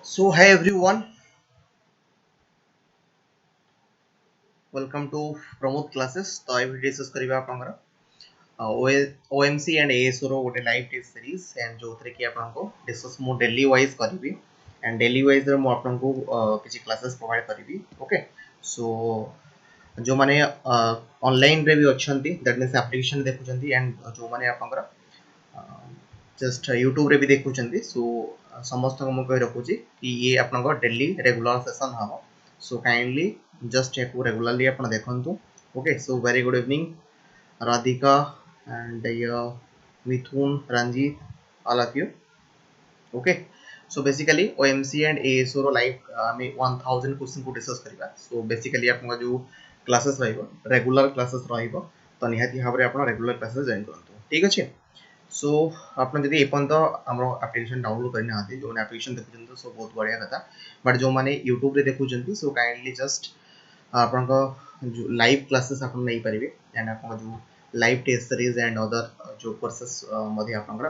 So hi everyone, welcome to Pramod classes. तो I discuss करिबा आपनकर OMC एंड ASO रो गोटे लाइव टेस्ट सीरीज एंड जो थरे कि आपनको डिस्कस मो डेली वाइज करबी एंड डेली वाइज रे मो आपनको किछि क्लासेस प्रोवाइड करबी ओके सो जो माने ऑनलाइन रे भी अछंती दैट मींस एप्लीकेशन देखुचंती एंड जो माने आपनकर जस्ट यूट्यूब रे भी देखुचंती सो समस्त को मो कहि रखुची कि ये आपनकर डेली रेगुलर सेशन हबो सो काइंडली जस्ट एक रेगुलरली अपन देखंतु okay so very good evening Radhika and Mithun, Ranjit, all of you. Okay. So basically OMC and ASO रो लाइव हमें 1000 क्वेश्चन को डिस्कस करिबा. So basically आपन जो क्लासेस रहइबो रेगुलर क्लासेस रहइबो तो निहाती भाबरे आपन रेगुलर क्लासेस जॉइन करंतु. ठीक अछि. सो आपन जदि एपन तो हमरो एप्लीकेशन डाउनलोड करना आते जो एप्लीकेशन देखुचन सो बहुत बढ़िया कथा बट जो माने YouTube रे देखुचंती सो काइंडली जस्ट आपन को जो लाइव क्लासेस आपन नहीं परिबे एंड आपन जो live test series and other जो कोर्सेस मध्ये आपन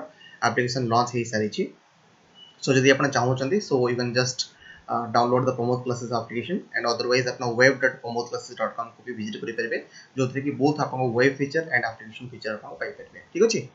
एप्लीकेशन लॉन्च हे सारी छी सो जदि आपन चाहउचंती so you can just download the Promod classes application and otherwise अपना web.promodclasses.com को भी विजिट करि परिबे जोथरे कि बोथ आपन web feature and application feature आपन पाई परिबे. ठीक अछि.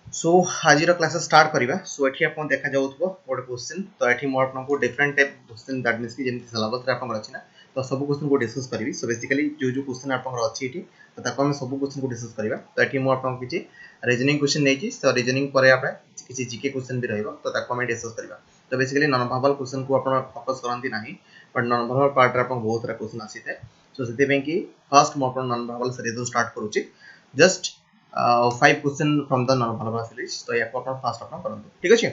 सो आज क्लासेस स्टार्ट करिबा. सो एठी आपन देखा जाउथबो गोटे क्वेश्चन तो एठी मो आपन different type question that means कि जेमति सिलेबस रे आपन अछि ना तो सब क्वेश्चन को डिस्कस करिवि. सो बेसिकली जो क्वेश्चन आपन अछि एठी तो ताको हम सब क्वेश्चन को डिस्कस करिबा. तो एठी मो आपन किछि रीजनिंग क्वेश्चन नै छी सो रीजनिंग परे आपन किछि जीके क्वेश्चन भी रहइबो तो ताको हम डिस्कस करिबा. तो बेसिकली नॉन वर्बल क्वेश्चन को आपन फोकस करंती नाही बट नॉन वर्बल पार्ट रे आपन बहुत सारा क्वेश्चन आसीते सो सेते बें कि फर्स्ट मो आपन नॉन वर्बल सीरीज स्टार्ट करूची just 5 question from the non verbal series तो याको अपन फास्ट अपन करंतु. ठीक अछि.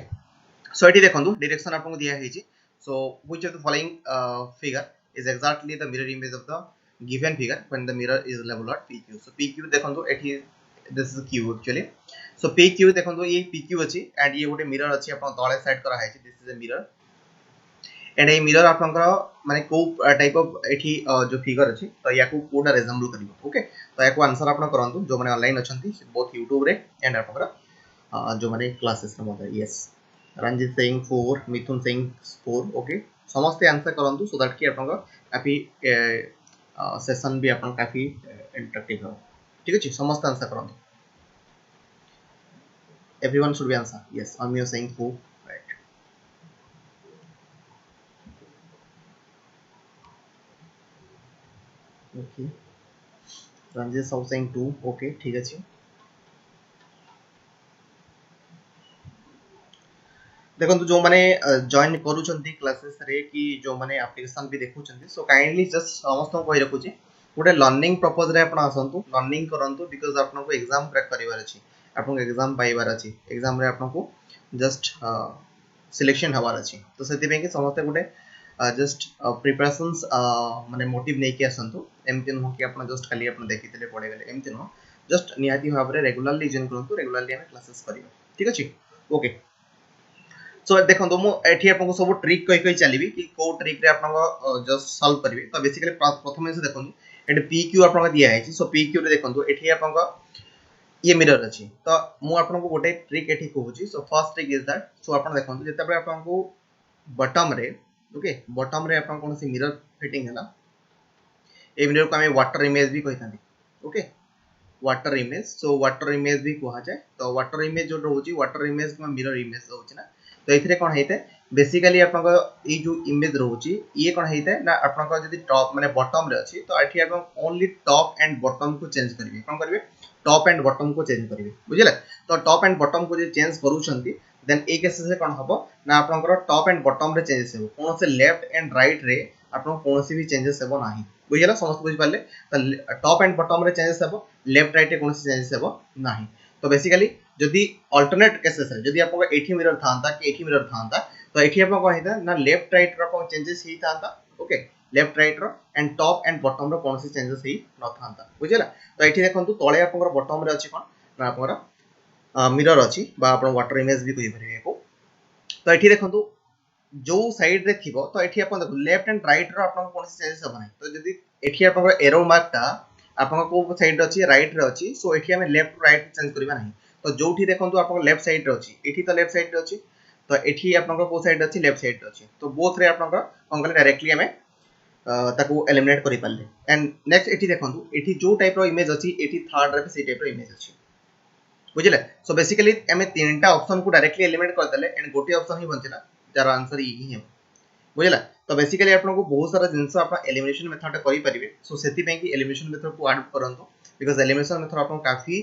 सो एठी देखंतु डायरेक्शन आपन को दिया हेछि so which of the following figure is exactly the mirror image of the given figure when the mirror is level at PQ. So PQ देखंतु एठी this is Q actually. So PQ देखंतु ये PQ अछि and ये गोटे mirror अछि अपन तळे side करा हेछि this is a mirror and a mirror आपनकर माने को टाइप ऑफ एठी जो फिगर अछि तो याको कोडा रिजेंबल करिवो. ओके तो याको आंसर आपन करंतु जो माने ऑनलाइन अछंती बोथ YouTube रे एंड आपनकर जो माने क्लासेस रे मते. यस रंजित सिंह 4 मिथुन सिंह 4 ओके समस्त आंसर करंतु सो दैट कि आपनकर काफी सेशन भी आपन काफी इंटरेक्टिव हो. ठीक अछि. समस्त आंसर करंतु everyone should be answer. Yes I am saying 4 right. Okay Ranjit सब saying 2 ओके ठीक अछि. देखो जो माने जॉइन करूछंती क्लासेस रे कि जो माने एप्लीकेशन भी देखुछंती सो काइंडली जस्ट समस्त को कहि रखुची गोटे लर्निंग पर्पस रे आपण आसंतु लर्निंग करंतु बिकॉज़ आपन को एग्जाम क्रैक करिवार अछि आपन को एग्जाम पाइबार अछि एग्जाम रे आपन को जस्ट सिलेक्शन हवार अछि तो सेति पे कि समस्त गोटे जस्ट प्रिपरेशंस माने मोटिव नै कि आसंतु एमति न कि आपन जस्ट खाली आपन देखितले पढे गेले एमति न जस्ट निहाती भाबरे रेगुलरली जॉइन करंतु रेगुलरली हम क्लासेस करियो. ठीक अछि. ओके सो देखो मु एठी आपन को सब ट्रिक कहि कहि चलीबी कि को ट्रिक रे आपन को जस्ट सॉल्व करिवे. तो बेसिकली प्रथम से देखो एठी PQ आपन को दिया है सो PQ रे देखो एठी आपन को ये मिरर अछि तो मु आपन को गोटे ट्रिक एठी कहूची. So first trick is that so आपन देखो जते बे आपन को बॉटम रे ओके बॉटम रे आपन कोन से मिरर फिटिंग हैला ए मिरर को हमें वाटर इमेज भी कहथांती. Okay water image so water image भी कहा जाए तो वाटर इमेज जो रहउची वाटर इमेज में मिरर इमेज रहउची ना तो एथिरे कोन हेते बेसिकली आपन को ए जो इमेज रहउची ये कोन हेते ना आपन को जदी टॉप माने बॉटम रे अछि तो एठी आपन ओनली टॉप एंड बॉटम को चेंज करिवे. कोन करिवे टॉप एंड बॉटम को चेंज करिवे. बुझिले तो टॉप एंड बॉटम को जे चेंज करूछंती देन ए केस से कोन हबो ना आपन को टॉप एंड बॉटम रे चेंजेस हेबो कोन से लेफ्ट एंड राइट रे आपन कोन से भी चेंजेस हेबो नाही. बुझिला समस्त बुझ पाले तो टॉप एंड बॉटम रे चेंजेस हेबो लेफ्ट राइट रे कोन से चेंजेस हेबो नाही. तो बेसिकली जदी अल्टरनेट केसेस रे जदी आपन एठी मिरर थांता कि एठी मिरर थांता तो एठी आपन को हेता ना लेफ्ट राइट रो आपन चेंजेस ही थांता. ओके लेफ्ट राइट रो एंड टॉप एंड बॉटम रो कोन से चेंजेस ही न थांता. बुझिला तो एठी देखंतु तळे आपन को बॉटम रे अछि कोन ना आपन मिरर अछि बा आपन वाटर इमेज भी कहि परिबे को. तो एठी देखंतु जो साइड रे थिबो तो एठी आपन देखो लेफ्ट एंड राइट रो आपन कोन से चेंजेस हो नै तो जदी एठी आपन को एरो मार्क ता आपन को साइड अछि राइट रे अछि सो एठी हम लेफ्ट टू राइट चेंज करबा नै तो जोठी देखंतु आपन लेफ्ट साइड रे अछि एठी तो लेफ्ट साइड रे अछि तो एठी आपन को साइड अछि लेफ्ट साइड अछि तो बोथ रे आपन को कोन कले डायरेक्टली हमें ताको एलिमिनेट करि पाले एंड नेक्स्ट एठी देखंतु एठी जो टाइप रो इमेज अछि एठी थर्ड रे से टाइप रो इमेज अछि बुझिले सो बेसिकली हमें तीनटा ऑप्शन को डायरेक्टली एलिमिनेट कर देले एंड गोटे ऑप्शन ही बंचिला जार आंसर ई है बुझिला तो बेसिकली आपन को बहुत सारा जिंस आपन एलिमिनेशन मेथड करि परिबे सो सेति पे कि एलिमिनेशन मेथड को ऐड करंतु बिकॉज़ एलिमिनेशन मेथड आपन काफी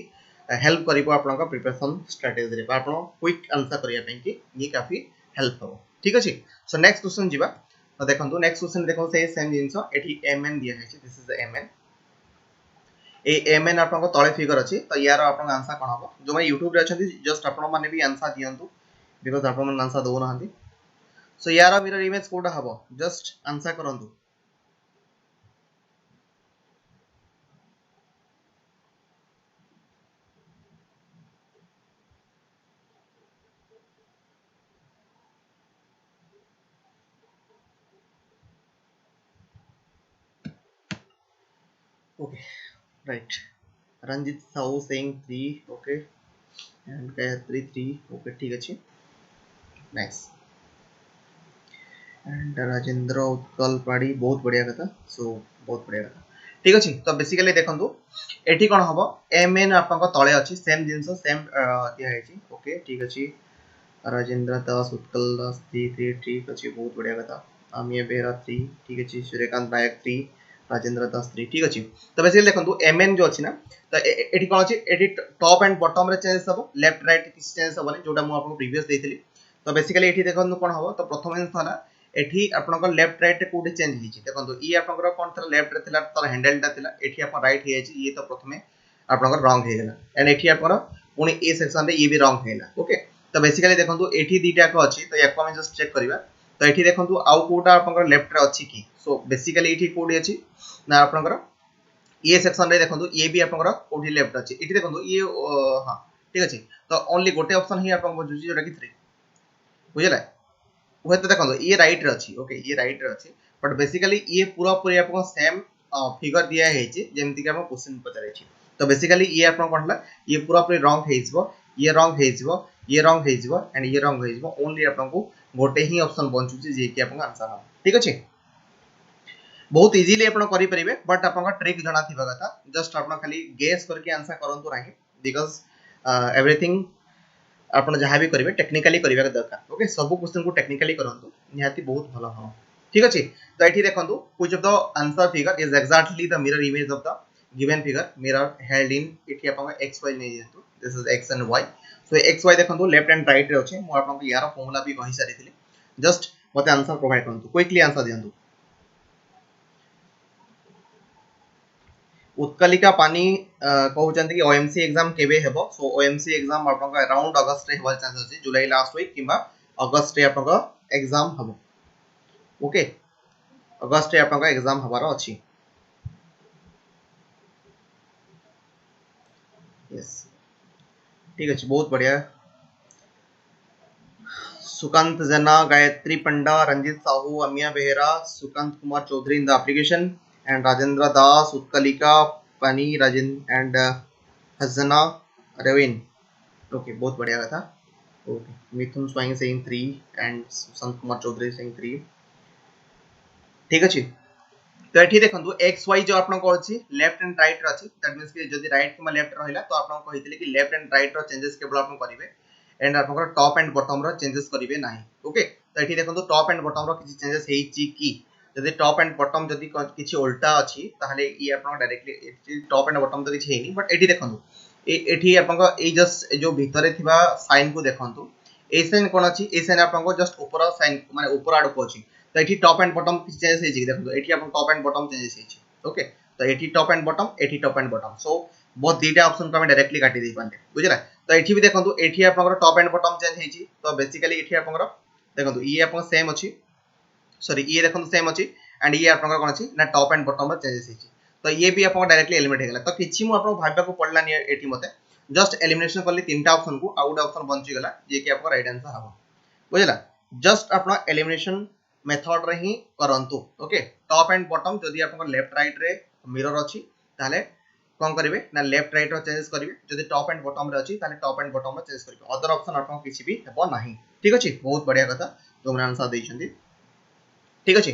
हेल्प करिवो आपन का प्रिपरेशन स्ट्रेटजी रे आपन क्विक आंसर करिया पे कि ये काफी हेल्प हो ठीक अछि सो नेक्स्ट क्वेश्चन जिबा तो देखंतु नेक्स्ट क्वेश्चन देखो से सेम जिंस एठी mn दिया है this is the mn A mn आपन को तळे फिगर अछि तो यार आपन आंसर कोन हो जो मैं YouTube रे अछंती जस्ट आपन माने भी आंसर दियंतु बिकॉज़ आपन मन आंसर दो नहंती सो यार मिरर इमेज कोडा हबो जस्ट आंसर करंतु okay right Ranjit Sahu saying 3 okay and Gayatri 3 okay ठीक अछि नाइस एंड राजेंद्र उत्कल पाड़ी बहुत बढ़िया कथा सो बहुत बढ़िया कथा ठीक अछि तो बेसिकली देखंतु एठी कोन हबो mn आपन को तळे अछि सेम जिंस सेम दिया है छी ओके ठीक अछि राजेंद्र दास उत्कल दास 3 ठीक अछि बहुत बढ़िया कथा आमिया बेरा 3 ठीक अछि सूर्यकांत नायक 3 राजेंद्र दास 3 ठीक अछि तो बेसिकली देखंतु mn जो अछि ना तो एठी कोन अछि एठी टॉप एंड बॉटम रे चेंज हबो लेफ्ट राइट किछ चेंज हबो जोटा मु आपन प्रीवियस देइथिली तो बेसिकली एठी देखंतु कोन हबो तो प्रथम जिंस हला एठी आपन को लेफ्ट राइट कोडी चेंज हिची देखंतु ई आपन को कोन थला लेफ्ट रे थिला तर हैंडल ता थिला एठी आपन राइट हे छी ये तो प्रथमे आपन को रॉन्ग हे गेला एंड एठी आपन पुनी ए सेक्शन रे ये भी रॉन्ग हेला ओके तो बेसिकली देखंतु एठी दीटा को अछि तो याको हम जस्ट चेक करबा तो एठी देखंतु आउ कोटा आपन को लेफ्ट रे अछि की सो बेसिकली एठी कोडी अछि ना आपन को ये सेक्शन रे देखंतु ये भी आपन को कोठी लेफ्ट अछि एठी देखंतु ये हां ठीक अछि तो ओनली गोटे ऑप्शन ही आपन बजुची जोटा की 3 बुझला उहे तो देखो ये राइट रे अछि ओके ये राइट रे अछि बट बेसिकली ये पूरा पूरी आपको सेम फिगर दिया है जे जेमति कि हम क्वेश्चन पचारे छी तो बेसिकली ये आपन कोनला ये पूरा पूरी रॉन्ग हेइजबो ये रॉन्ग हेइजबो ये रॉन्ग हेइजबो एंड ये रॉन्ग हेइजबो ओनली आपन को गोटे ही ऑप्शन बंचुची जे कि आपन आंसर हम ठीक अछि बहुत इजीली आपन करि परिबे बट आपन का ट्रिक जणा थिबा कथा जस्ट आपन खाली गेस करके आंसर करंतु नाही बिकॉज़ एवरीथिंग आपण जहां भी करिवे टेक्निकली करिवा दरकार ओके सब क्वेश्चन को टेक्निकली करंतु निहाती बहुत भलो हो ठीक अछि तो एठी देखंतु which of the answer figure is exactly the mirror image of the given figure mirror held in एठी आपण एक्स वाई नै जेतु this is X and Y so X Y देखंतु लेफ्ट एंड राइट रे अछि मु आपण को यार फार्मूला भी कहि सारि थिली जस्ट मते आंसर प्रोवाइड करंतु क्विकली आंसर दियंतु उत्कलिका पानी कहउचंती कि ओएमसी एग्जाम केबे हेबो सो ओएमसी एग्जाम आपन का अराउंड अगस्त रे होल चांस अछि जुलाई लास्ट वीक किबा अगस्त रे आपन का एग्जाम हबो ओके अगस्त रे आपन का एग्जाम हबार अछि यस ठीक अछि बहुत बढ़िया Sukant Jena Gayatri Panda Ranjit Sahu Amiya Behera Sukant Kumar Chaudhary in the application and Rajendra Das Utkalika Pani Rajendra and हजना रविन ओके बहुत बढ़िया था okay Mithun Swain saying 3 and Sushant Kumar Chaudhary saying 3 ठीक अछि तो एठी देखंतु एक्स वाई जो आपन को अछि लेफ्ट एंड राइट रे अछि दैट मींस कि जदी राइट किमा लेफ्ट रहिला तो आपन को कहितले कि left and right row changes केवल आपन करिवे एंड आपन को top and bottom row changes करिवे नाही ओके तो एठी देखंतु टॉप एंड बॉटम रो किछि चेंजेस हेइची की जदी टॉप एंड बॉटम जदी किछि उल्टा अछि ताहले ई आपन डायरेक्टली टॉप एंड बॉटम तो किछि हेनी बट एठी देखंतु एठी आपन को ए जस्ट जो भितरे थिबा साइन को देखंतु ए साइन कोन अछि ए साइन आपन को जस्ट ऊपर साइन माने ऊपर आड़ को अछि तो एठी टॉप एंड बॉटम चेंजेस हेछि देखो एठी आपन टॉप एंड बॉटम चेंजेस हेछि ओके तो एठी टॉप एंड बॉटम एठी टॉप एंड बॉटम सो बहुत दीटा ऑप्शन को हम डायरेक्टली काटी दे पांते बुझला तो एठी भी देखंतु एठी आपन टॉप एंड बॉटम चेंज हेछि तो बेसिकली एठी आपन देखंतु ये आपन सेम अछि सॉरी ये देखंतु सेम अछि एंड ये आपन कोन अछि ना टॉप एंड बॉटम चेंजेस हेछि तो ये भी आपन डायरेक्टली एलिमिनेट हे गेला तो किछि मु आपन भाबा को पड़ला नि एठी मते जस्ट एलिमिनेशन करली तीनटा ऑप्शन को आउट ऑप्शन बंची गेला जे कि आपन राइट आंसर हबो बुझला जस्ट आपन एलिमिनेशन मेथड रे ही करंतु ओके टॉप एंड बॉटम जदी आपन लेफ्ट राइट रे मिरर अछि ताले कौन करेंगे ना लेफ्ट राइट रो चेंजेस करेंगे जदि टॉप एंड बॉटम रे अछि ताले टॉप एंड बॉटम रे चेंज करेंगे अदर ऑप्शन आपन किछि भी हेबो नाही ठीक अछि बहुत बढ़िया कथा जो हमने आंसर दैछंती ठीक अछि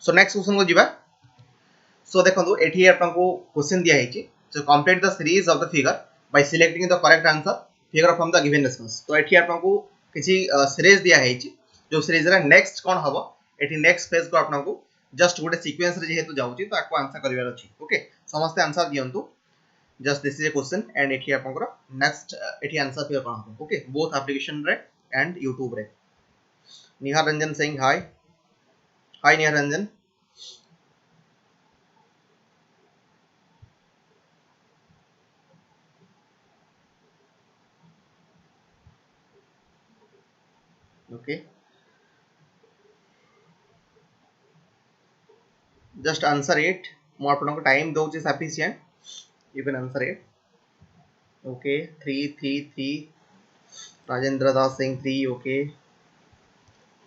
सो नेक्स्ट क्वेश्चन को जिबा सो देखंतु एठी आपन को क्वेश्चन दिया हेछि so complete the series of the figure by selecting the correct answer figure from the given response तो एठी आपन को किछि सीरीज दिया हेछि जो सीरीज रे नेक्स्ट कोन हबो एठी नेक्स्ट पेज को आपन को जस्ट गोटे सीक्वेंस रे जेहेतु जाउची तो आपको आंसर करिवार अछि ओके समस्त answer दियंतु just this is a question and एठी आपनकर नेक्स्ट एठी आंसर फिर कोन हबो ओके बोथ एप्लीकेशन रे एंड YouTube रे Nihar Ranjan Singh hi hi Nihar Ranjan okay just answer it मो आपनको टाइम दोची sufficient you can answer it okay 333 Rajendra Das Singh 3 okay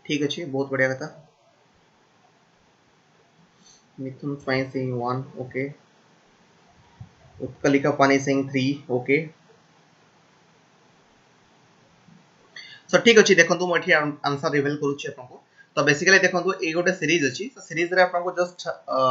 ठीक अछि बहुत बढ़िया कथा मिथुन स्वाई सिंह 1 ओके उत्कलिका पानी सिंह 3 ओके सो ठीक अछि देखंतु मो एठी आंसर रिवील करूछि आपनको तो बेसिकली देखंतु ए गोटे सीरीज अछि तो सीरीज रे आपनको जस्ट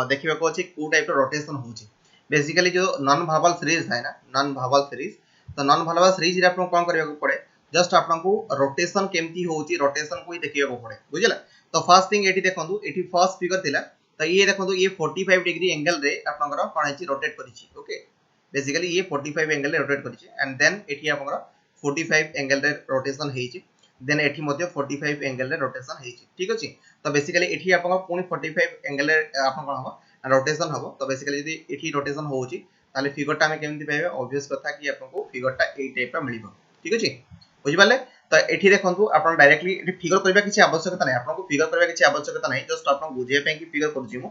देखिबा को अछि को टाइप रो रोटेशन होछि बेसिकली जो नॉन भावल सीरीज है ना नॉन भावल सीरीज तो नॉन भावल सीरीज रे आपनको कोन करिया को पड़े जस्ट आपनको रोटेशन केमती होछि रोटेशन को ही देखिबा को पड़े बुझिला तो फर्स्ट थिंग एठी देखंतु एठी फर्स्ट फिगर थिला तो ये देखंतु ये 45 डिग्री एंगल रे आपनकर कोन अछि रोटेट करिछि ओके बेसिकली ये 45 एंगल रे रोटेट करिछि एंड देन एठी आपनकर 45 एंगल रे रोटेशन हेछि देन एठी मध्ये 45 एंगल रे रोटेशन हेछि ठीक अछि तो बेसिकली एठी आपन पुनी 45 एंगल रे आपन कोन हबो रोटेशन हबो तो बेसिकली यदि एठी रोटेशन होउछि ताले फिगर टा हम केमति पाइबे ऑब्वियस कथा कि आपन को फिगर टा ए टाइप रा मिलिबो ठीक अछि बुझि पाले तो एठी देखंतु आपन डायरेक्टली एठी फिगर करबा किछि आवश्यकता नै आपन को फिगर करबा किछि आवश्यकता नै जस्ट आपन बुझिया पे कि फिगर करूछि मु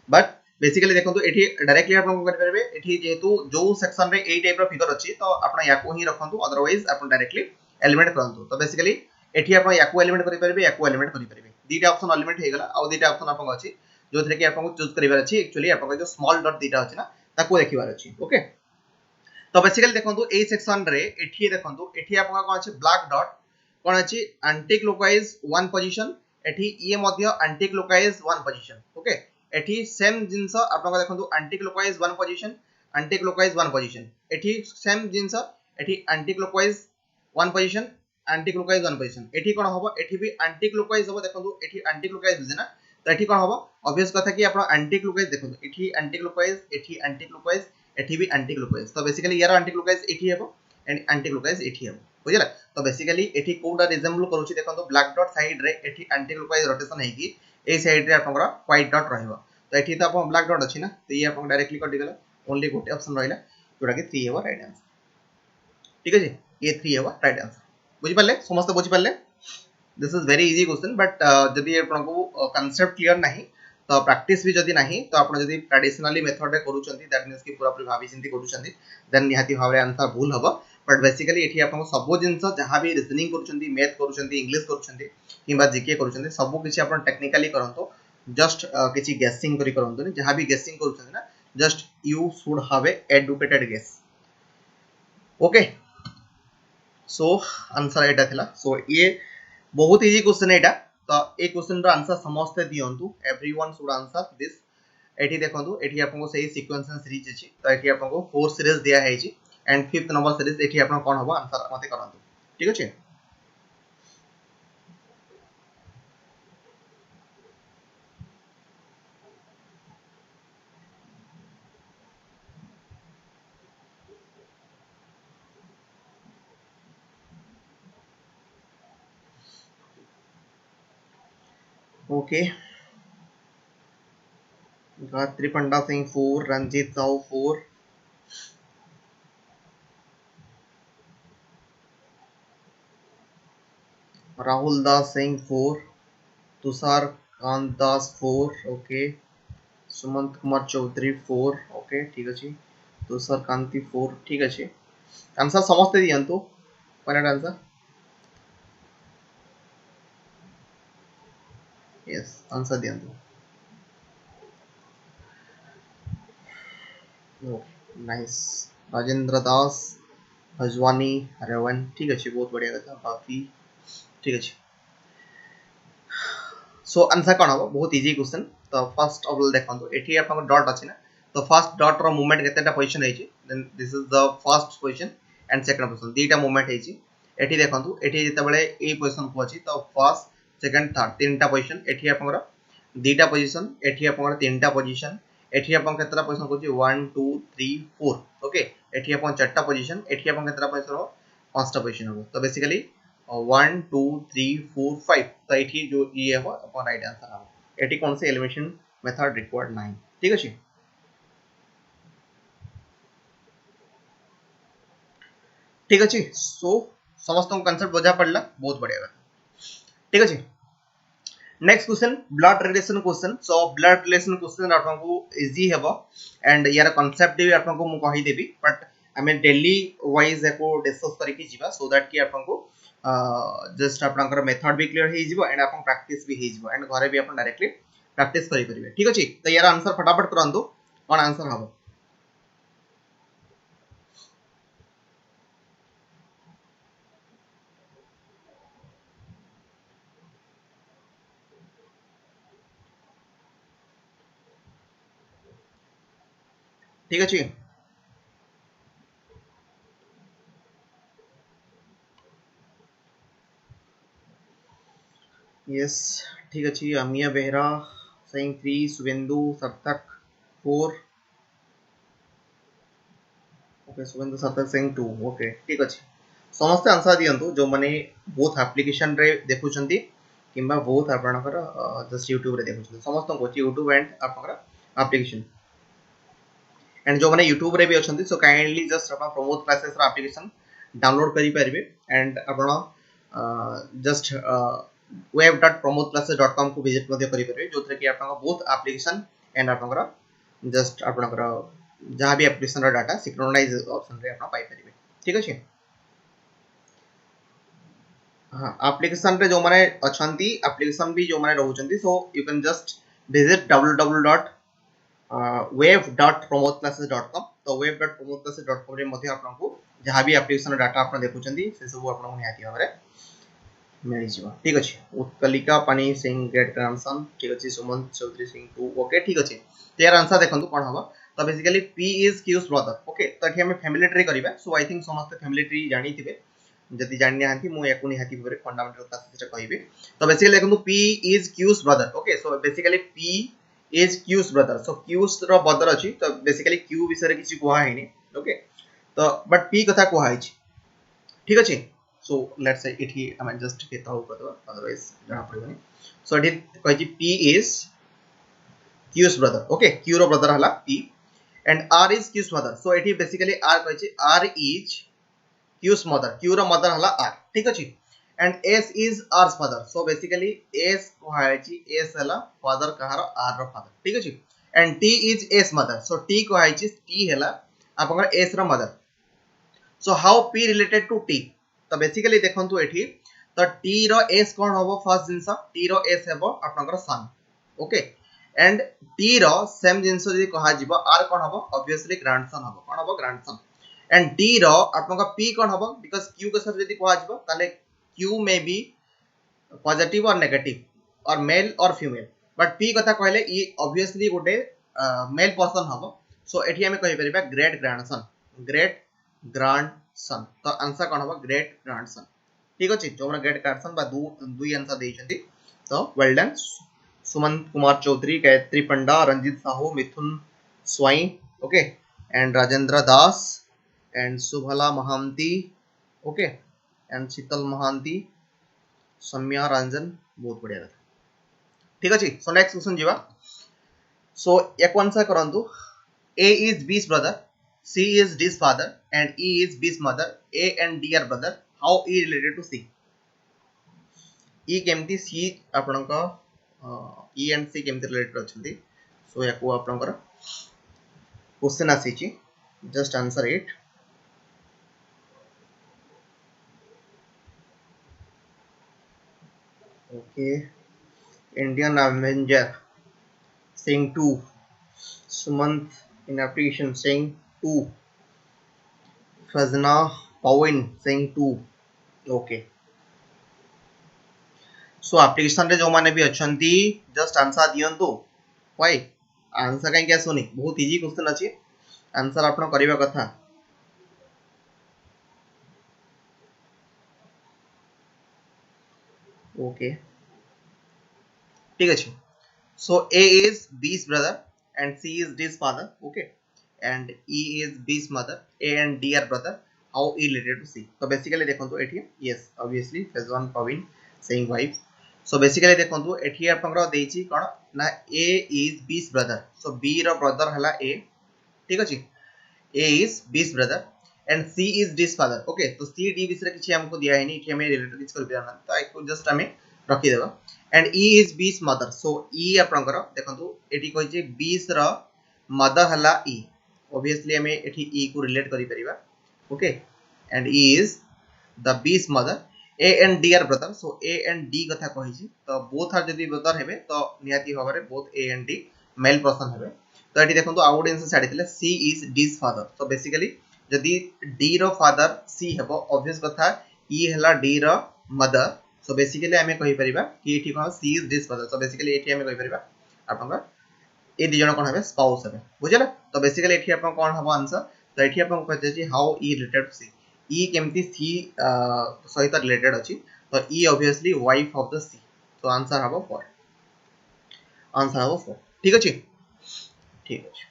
बट बेसिकली देखंतु एठी डायरेक्टली आपन को कर परबे एठी जेहेतु जो सेक्शन रे ए टाइप रा फिगर अछि तो आपन याको ही रखंतु अदरवाइज आपन डायरेक्टली एलिमेंट करंतु तो बेसिकली एठी आपन याको एलिमेंट करि परबे याको एलिमेंट करि परबे दीटा ऑप्शन एलिमेंट हे गला आ दीटा ऑप्शन आपन अछि जो थरे कि आपन को चूज करिवार अछि एक्चुअली आपन जो स्मॉल डॉट दीटा अछि ना ताको देखिवार अछि ओके तो बेसिकली देखंतु ए सेक्शन रे एठी देखंतु एठी आपन को अछि ब्लैक डॉट कोन अछि एंटी क्लॉकवाइज वन पोजीशन एठी ये मध्य anticlockwise one position okay एठी सेम जिंस आपन को देखंतु एंटी क्लॉकवाइज वन पोजीशन एठी सेम जिंस एठी anticlockwise one position anticlockwise one position एठी कोन हबो एठी भी एंटी क्लॉकवाइज हबो देखंतु एठी एंटी क्लॉकवाइज बुझे ना तो एठी कोन हबो ऑब्वियस कथा कि आपन एंटी क्लॉकवाइज देखंतु एठी एंटी क्लॉकवाइज एठी भी एंटी क्लॉकवाइज तो बेसिकली यार एंटी क्लॉकवाइज एठी हबो एंड एंटी क्लॉकवाइज एठी हबो बुझिला तो बेसिकली एठी कोडा रिजेंबल करूची देखंतु ब्लैक डॉट साइड रे एठी एंटी क्लॉकवाइज रोटेशन हेकी ए साइड रे आपनकर व्हाइट डॉट रहइबो तो एठी तो आपन ब्लैक डॉट अछि ना तो ये आपन डायरेक्टली कटि गेला ओनली गोटे ऑप्शन रहिला जोटा कि 3 हेबो राइट आंसर ठीक अछि ये 3 हेबो राइट आंसर बुझि पाले समस्त बुझि पाले this is very easy question but जदि आपन को कांसेप्ट क्लियर नाही तो प्रैक्टिस भी जदि नाही तो आपन जदि ट्रेडिशनली मेथड रे करूचंती दैट मींस कि पूरा पूरी भाबी चिंती करूचंती देन निहाती भाबरे आंसर भूल हबो बट बेसिकली एठी आपन सब जिंस जहां भी रीजनिंग करूचंती मैथ करूचंती इंग्लिश करूचंती किबा जीके करूचंती सब किछि आपन टेक्निकली करंतो जस्ट किछि गेसिंग करी करंतो जहां भी गेसिंग करूचंती ना just you should have a educated guess okay so answer एटा थिला सो ये बहुत इजी क्वेश्चन एटा तो ए क्वेश्चन रो आंसर समस्त दियंतु एवरीवन शुड आंसर दिस एठी देखंतु एठी आपन को सही सीक्वेंस एंड सीरीज अछि तो एठी आपन को फोर सीरीज दिया है छी एंड फिफ्थ नंबर सीरीज एठी आपन कोन हबो आंसर मते करंतु ठीक अछि okay Gayatri Panda Singh 4 Ranjit Sahu 4 Rahul Das Singh 4 Tushar Kant Das 4 okay Sumant Kumar Chaudhary 4 okay ठीक अछि तुषार कांति 4 ठीक अछि आंसर समस्त दियंतु करेक्ट आंसर यस आंसर दियंतु ओके नाइस। राजेंद्र दास, हजवानी, रेवन, ठीक अच्छे, बहुत बढ़िया कथा। बाकी ठीक अच्छे। सो आंसर कौन हम? बहुत इजी क्वेश्चन। तो फर्स्ट ऑफ ऑल देखो एठी आपन डॉट अछि ना, तो फर्स्ट डॉट रो मूवमेंट केतेटा पोजीशन है छी, then this is the first position and second position, दीटा मूवमेंट है छी। एठी देखंतु एठी जते बेले ए पोजीशन को अछि तो फर्स्ट सेकंड थर्ड तीनटा पोजीशन, एठी आपन दीटा पोजीशन, एठी आपन तीनटा पोजीशन, एठी आपन केतेटा पोजीशन को छी 1 2 3 4, ओके। एठी आपन चारटा पोजीशन, एठी आपन केतेटा पोजीशन हो? पांचटा पोजीशन हो। तो बेसिकली 1 2 3 4 5, तो ये जो ये है अपन राइट आंसर हम। एटी कौन से एलिमिनेशन मेथड रिक्वायर्ड नहीं, ठीक है। ठीक अच्छे। सो समस्त कंसेप्ट बुझा पड़ला, बहुत बढ़िया बात। ठीक अच्छे। Next question blood relation question. So blood relation question आपको इजी हेबो एंड यार कांसेप्ट भी आपको मु कहि देबी, बट हमें डेली वाइज एको डिस्कस करके जीवा सो दैट कि आपको जस्ट आपनकर मेथड भी क्लियर हे जिवो एंड आपन प्रैक्टिस भी हे जिवो एंड घरे भी आपन डायरेक्टली प्रैक्टिस करि परिबे। ठीक अछि। तो यार आंसर फटाफट करंदो, कोन आंसर हबो? ठीक अछि। यस, ठीक अच्छी। अमिया बेहरा saying 3, सुवेंदु सार्थक 4, ओके सुवेंदु सार्थक saying 2, ओके ठीक अच्छी। समस्त आंसर दियंतु जो माने बोथ एप्लीकेशन रे देखुचंती किंबा बोथ आपनकर जस्ट YouTube रे देखुचंती, समस्त को YouTube एंड आपनकर एप्लीकेशन एंड जो माने YouTube रे भी अछंती सो काइंडली जस्ट अपन प्रमोद क्लासेस रा एप्लीकेशन डाउनलोड करि परिबे एंड आपण जस्ट web.promodclasses.com को विजिट मध्ये करि परिबे, जोथरे कि आपन बोथ एप्लीकेशन एंड आपन जस्ट आपन जहां भी एप्लीकेशन रा डाटा सिंक्रोनाइज ऑप्शन रे आपन पाई परिबे। ठीक अछि। हां एप्लीकेशन रे जो माने अछंती एप्लीकेशन भी जो माने रहउचंती so you can just visit www.web.promodclasses.com। तो web.promodclasses.com रे मध्ये आपनको जहां भी एप्लीकेशन डाटा आपन देखुचंती से सब आपन निहाती भाबरे मिल जिवो। ठीक अछि। उत्कलिका पानी सिंह ग्रेट ग्रैंडसन, ठीक अछि। सुमंत चौधरी सिंह 2, ओके ठीक अछि। तो यार आंसर देखंतु कोन हबो? तो basically P is Q's brother, okay. तो एठी हम फैमिली ट्री करिबा, सो आई थिंक समस्त फैमिली ट्री जानि थिबे। जदि जानि हांती मु याकु निहाती भाबरे फंडामेंटल क्लासेस रे कहिबे। तो बेसिकली देखंतु P is Q's brother, okay. So basically P is Q's brother, so Q's रो ब्रदर अछि तो बेसिकली क्यू विषय रे किछि कोहा हैनी, ओके। तो बट P कथा कोहा हैछि, ठीक अछि। सो लेट्स से इट ही हम जस्ट केता हो करबा, अदरवाइज जଣା पड़िबनी। सो इट कहै छी P is Q's brother, okay. Q रो ब्रदर हला P and R is Q's mother। So it basically R कहै छी R is Q's mother, Q रो मदर हला R, ठीक अछि। And S is R's father। So basically S कहै छी S हला फादर कहार R रो फादर, ठीक अछि। And T is S mother। So T कहै छी T हला आपनकर S रो mother. So how P related to T? तो बेसिकली देखंतु एठी तो T रो S कोन होबो? फर्स्ट जिंस T रो S हेबो आपनकर सन, ओके। एंड T रो सेम जिंस जदि कहा जिवो R कोन होबो? ऑब्वियसली ग्रैंडसन होबो। कोन होबो? ग्रैंडसन। एंड T रो आपनकर P कोन होबो? बिकॉज़ Q के साथ जदि कहा जिवो ताले Q मे बी पॉजिटिव और नेगेटिव और मेल और फीमेल, बट P कथा कहले ई ऑब्वियसली गोटे मेल पर्सन हबो। सो एठी हमें कहि परिबा ग्रेट ग्रैंडसन, ग्रेट ग्रैंडसन। तो आंसर कोन हबो? ग्रेट ग्रैंडसन, ठीक अछि। जो हमरा ग्रेट ग्रैंडसन बा दुई आंसर देइछंती, तो well done. Sumant Kumar Chaudhary, Gayatri Panda, Ranjit Sahu, Mithun Swain, okay and Rajendra Das and Subhala Mahanti, okay and Sheetal Mahanti, Samya Ranjan, बहुत बढ़िया था, ठीक अछि। सो नेक्स्ट क्वेश्चन जीवा। सो एक आंसर करंतु A is B's brother, C is D's father and E is B's mother. A and D are brother. How E related to C? E केमती C आपनका E and C केमती related अछंती? So याकू आपनकर question आसीची, just answer it. Okay, Indian avenger saying 2, Sumant in application saying 2. Fazna Pawin saying 2. Okay. So application रे जो माने भी अच्छंती just answer दियंतु. Why? Answer कहीं क्या सुनी बहुत इजी क्वेश्चन अच्छी आंसर आपण करिवा कथा. Okay. ठीक अछि. So A is B's brother and C is D's father. Okay. And E is B's mother. A and D are brother. How E related to C? So basically देखो एठी yes obviously Fazwan Pawin saying wife. So basically देखो एठी आपनकर देछि कोन ना A is B's brother. So B row brother हला A. ठीक अछि. A is B's brother and C is D's father. Okay. तो C D विषय किछि हमको दिया है नहीं कि हमें रिलेटेड किछ कर दिया ना. तो आई को जस्ट हमें रखी देबा. And E is B's mother. So E आपनकर देखंतु एठी कहै छै B's रो mother हला E. Obviously हमें एठी E को रिलेट करि परिबा. Okay. And E is the B's mother. A and D are brother. So A and D कथा कहै छी. तो both are जदि brother हेबे तो निहाती भाबरे both A and D male person हेबे. तो एठी देखंतु आउट आंसर छाडी दिले C is D's father. So basically जदि D रो फादर C हेबो obvious कथा E हला D रो mother. So basically हमें कहि परिबा कि एठी कोन C is D's father. So basically एठी हमें कहि परिबा आपनका ए दि जण कोन हेबे स्पाउस हेबे बुझला. तो बेसिकली एठी आपन कोन हबो आंसर. तो एठी आपन कहै छै how E related to C. E केमती C सहित रिलेटेड अछि. तो E obviously wife of the C. तो आंसर हबो 4. आंसर हबो 4. ठीक अछि. ठीक अछि.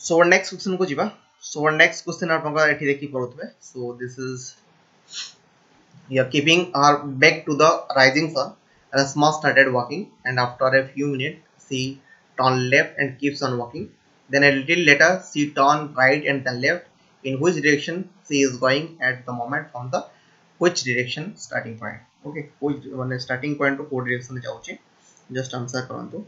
So our next question को जिबा. So our next question आपन एठी देखि पड़ुतबे. So this is you are keeping her back to the rising sun. Rasma started walking and after a few minutes she turned left and keeps on walking. Then a little later she turned right and then left. In which direction she is going at the moment from the which direction starting point? Okay, which one starting point to code direction जाउची. Just answer करंतु.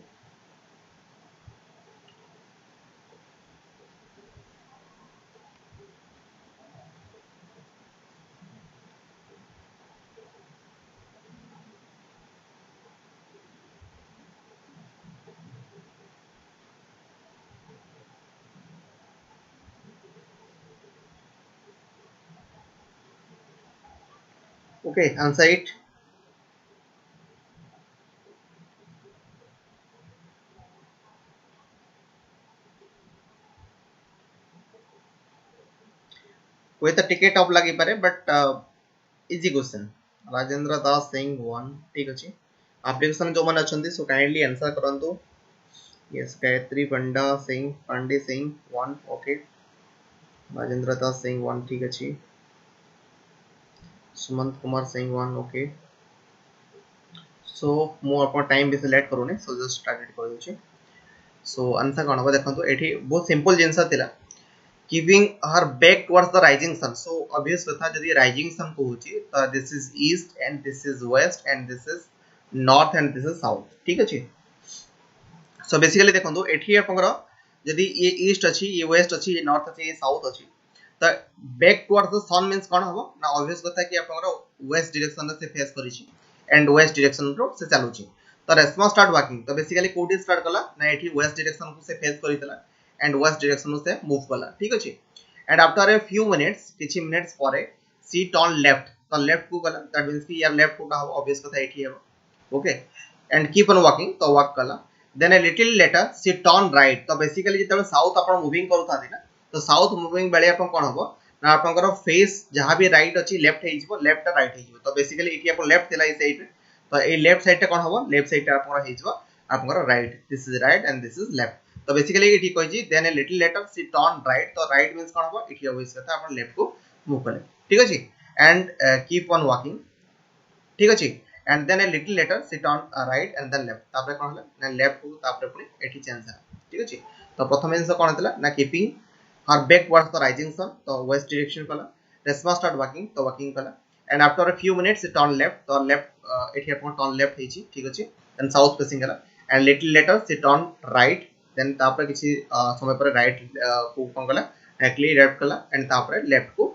Okay, answer it. With a ticket of lagi pare but easy question. Rajendra Das saying 1. ठीक अछि. Application जो मन अछंती so kindly answer करंतु. Yes, Gayatri Panda saying Pandey saying 1. Okay. Rajendra Das saying 1. ठीक अछि. Sumant Kumar saying 1. Okay. So मो अपन time भी select करूने so just started कर दउची. So आंसर कोन हो देखंतु एठी बहुत सिंपल जिंस थिला. Keeping her back towards the rising sun. So obvious कथा जदि rising sun को होची तो this is east and this is west and this is north and this is south. ठीक अछि. So basically देखंतु एठी आपनकर जदि ये ईस्ट अछि ये वेस्ट अछि ये नॉर्थ अछि ये साउथ अछि तो back towards the sun means कोन हबो ना ऑब्वियस कथा कि आपनकर वेस्ट डायरेक्शन से फेस करिछि एंड वेस्ट डायरेक्शन रो से चालुछि. तो रेस्मा स्टार्ट वॉकिंग तो बेसिकली कोठी स्टार्ट कला ना एठी वेस्ट डायरेक्शन को से फेस करितला एंड वेस्ट डायरेक्शन से मूव कला. ठीक अछि. And after a few minutes किछि मिनिट्स परे सी टर्न लेफ्ट तो लेफ्ट को कला दैट मींस कि यार लेफ्ट कोटा हबो ऑब्वियस कथा एठी हबो. Okay. And keep on walking तो वॉक कला. Then a little later she turned right. तो बेसिकली जेतबे साउथ आपण मूविंग करूथादी ना तो साउथ मूविंग बेले आपण कोन हबो ना आपनकर फेस जहां भी राइट अछि लेफ्ट हे जिवो लेफ्ट राइट हे जिवो. तो बेसिकली एठी आपण लेफ्ट थिला इस साइड तो ए लेफ्ट साइड टा कोन हबो लेफ्ट साइड टा आपण हे जिवो आपनकर right. This is right and this is left. तो बेसिकली एठी कहै छी then a little letter C turn right तो राइट मींस कोन हबो एठी ऑब्वियस कथा आपण लेफ्ट को मूव करे. ठीक अछि. And keep on walking. ठीक अछि. And then a little later she turned right and then left. तापरे कोन हला ना लेफ्ट को तापरे पुनी एठी चेंज हला. ठीक अछि. तो प्रथम आंसर कोन हतला ना keeping her back towards the rising sun तो west direction कला. Resma start walking तो walking कला. And after a few minutes she turned left तो left एठी अपन turn left हेछि. ठीक अछि. Then south facing कला. And little later she turned right then तापरे किछि समय पर right को कोन कला एक्चुअली लेफ्ट कला and तापरे left को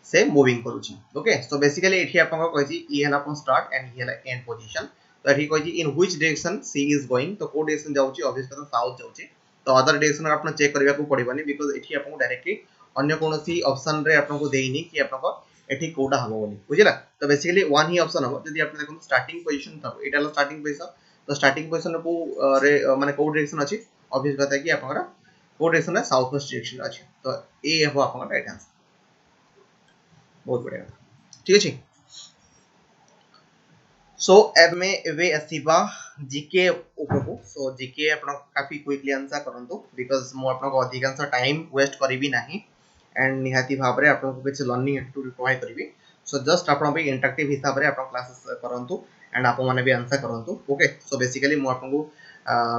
से मूविंग करूची. ओके. सो बेसिकली एठी आपन को कहै छी ई हला अपन स्टार्ट एंड ई हला एंड पोजीशन. तो एठी कहै छी in which direction C is going तो को डायरेक्शन जाउची ऑब्वियस कथा साउथ जाउची. तो अदर डायरेक्शन आपन चेक करबा को पड़िबनी बिकॉज़ एठी आपन डायरेक्टली अन्य कोनोसी ऑप्शन रे आपन को देइनी कि आपन एठी कोडा हबो बोली बुझिला। तो बेसिकली वन ही ऑप्शन हबो जदी आपन देखो स्टार्टिंग पोजीशन था एटा ला स्टार्टिंग पोजीशन तो स्टार्टिंग पोजीशन को रे माने को डायरेक्शन अछि ऑब्वियस बात है कि आपन को डायरेक्शन है साउथ वेस्ट डायरेक्शन अछि तो ए हबो आपन राइट आंसर बहुत बढ़िया ठीक अछि। सो अब में एवे असिबा जीके उपको सो जीके आपन काफी क्विकली आंसर करंतु बिकॉज़ मो आपन को अधिकांश टाइम वेस्ट करिवि नाही एंड निहाती भाव रे आपन को कुछ लर्निंग एक्टिविटी प्रोवाइड करिवि। सो जस्ट आपन पे इंटरैक्टिव हिसाब रे आपन क्लासेस करंतु एंड आपन माने भी आंसर करंतु ओके। सो बेसिकली मो आपन को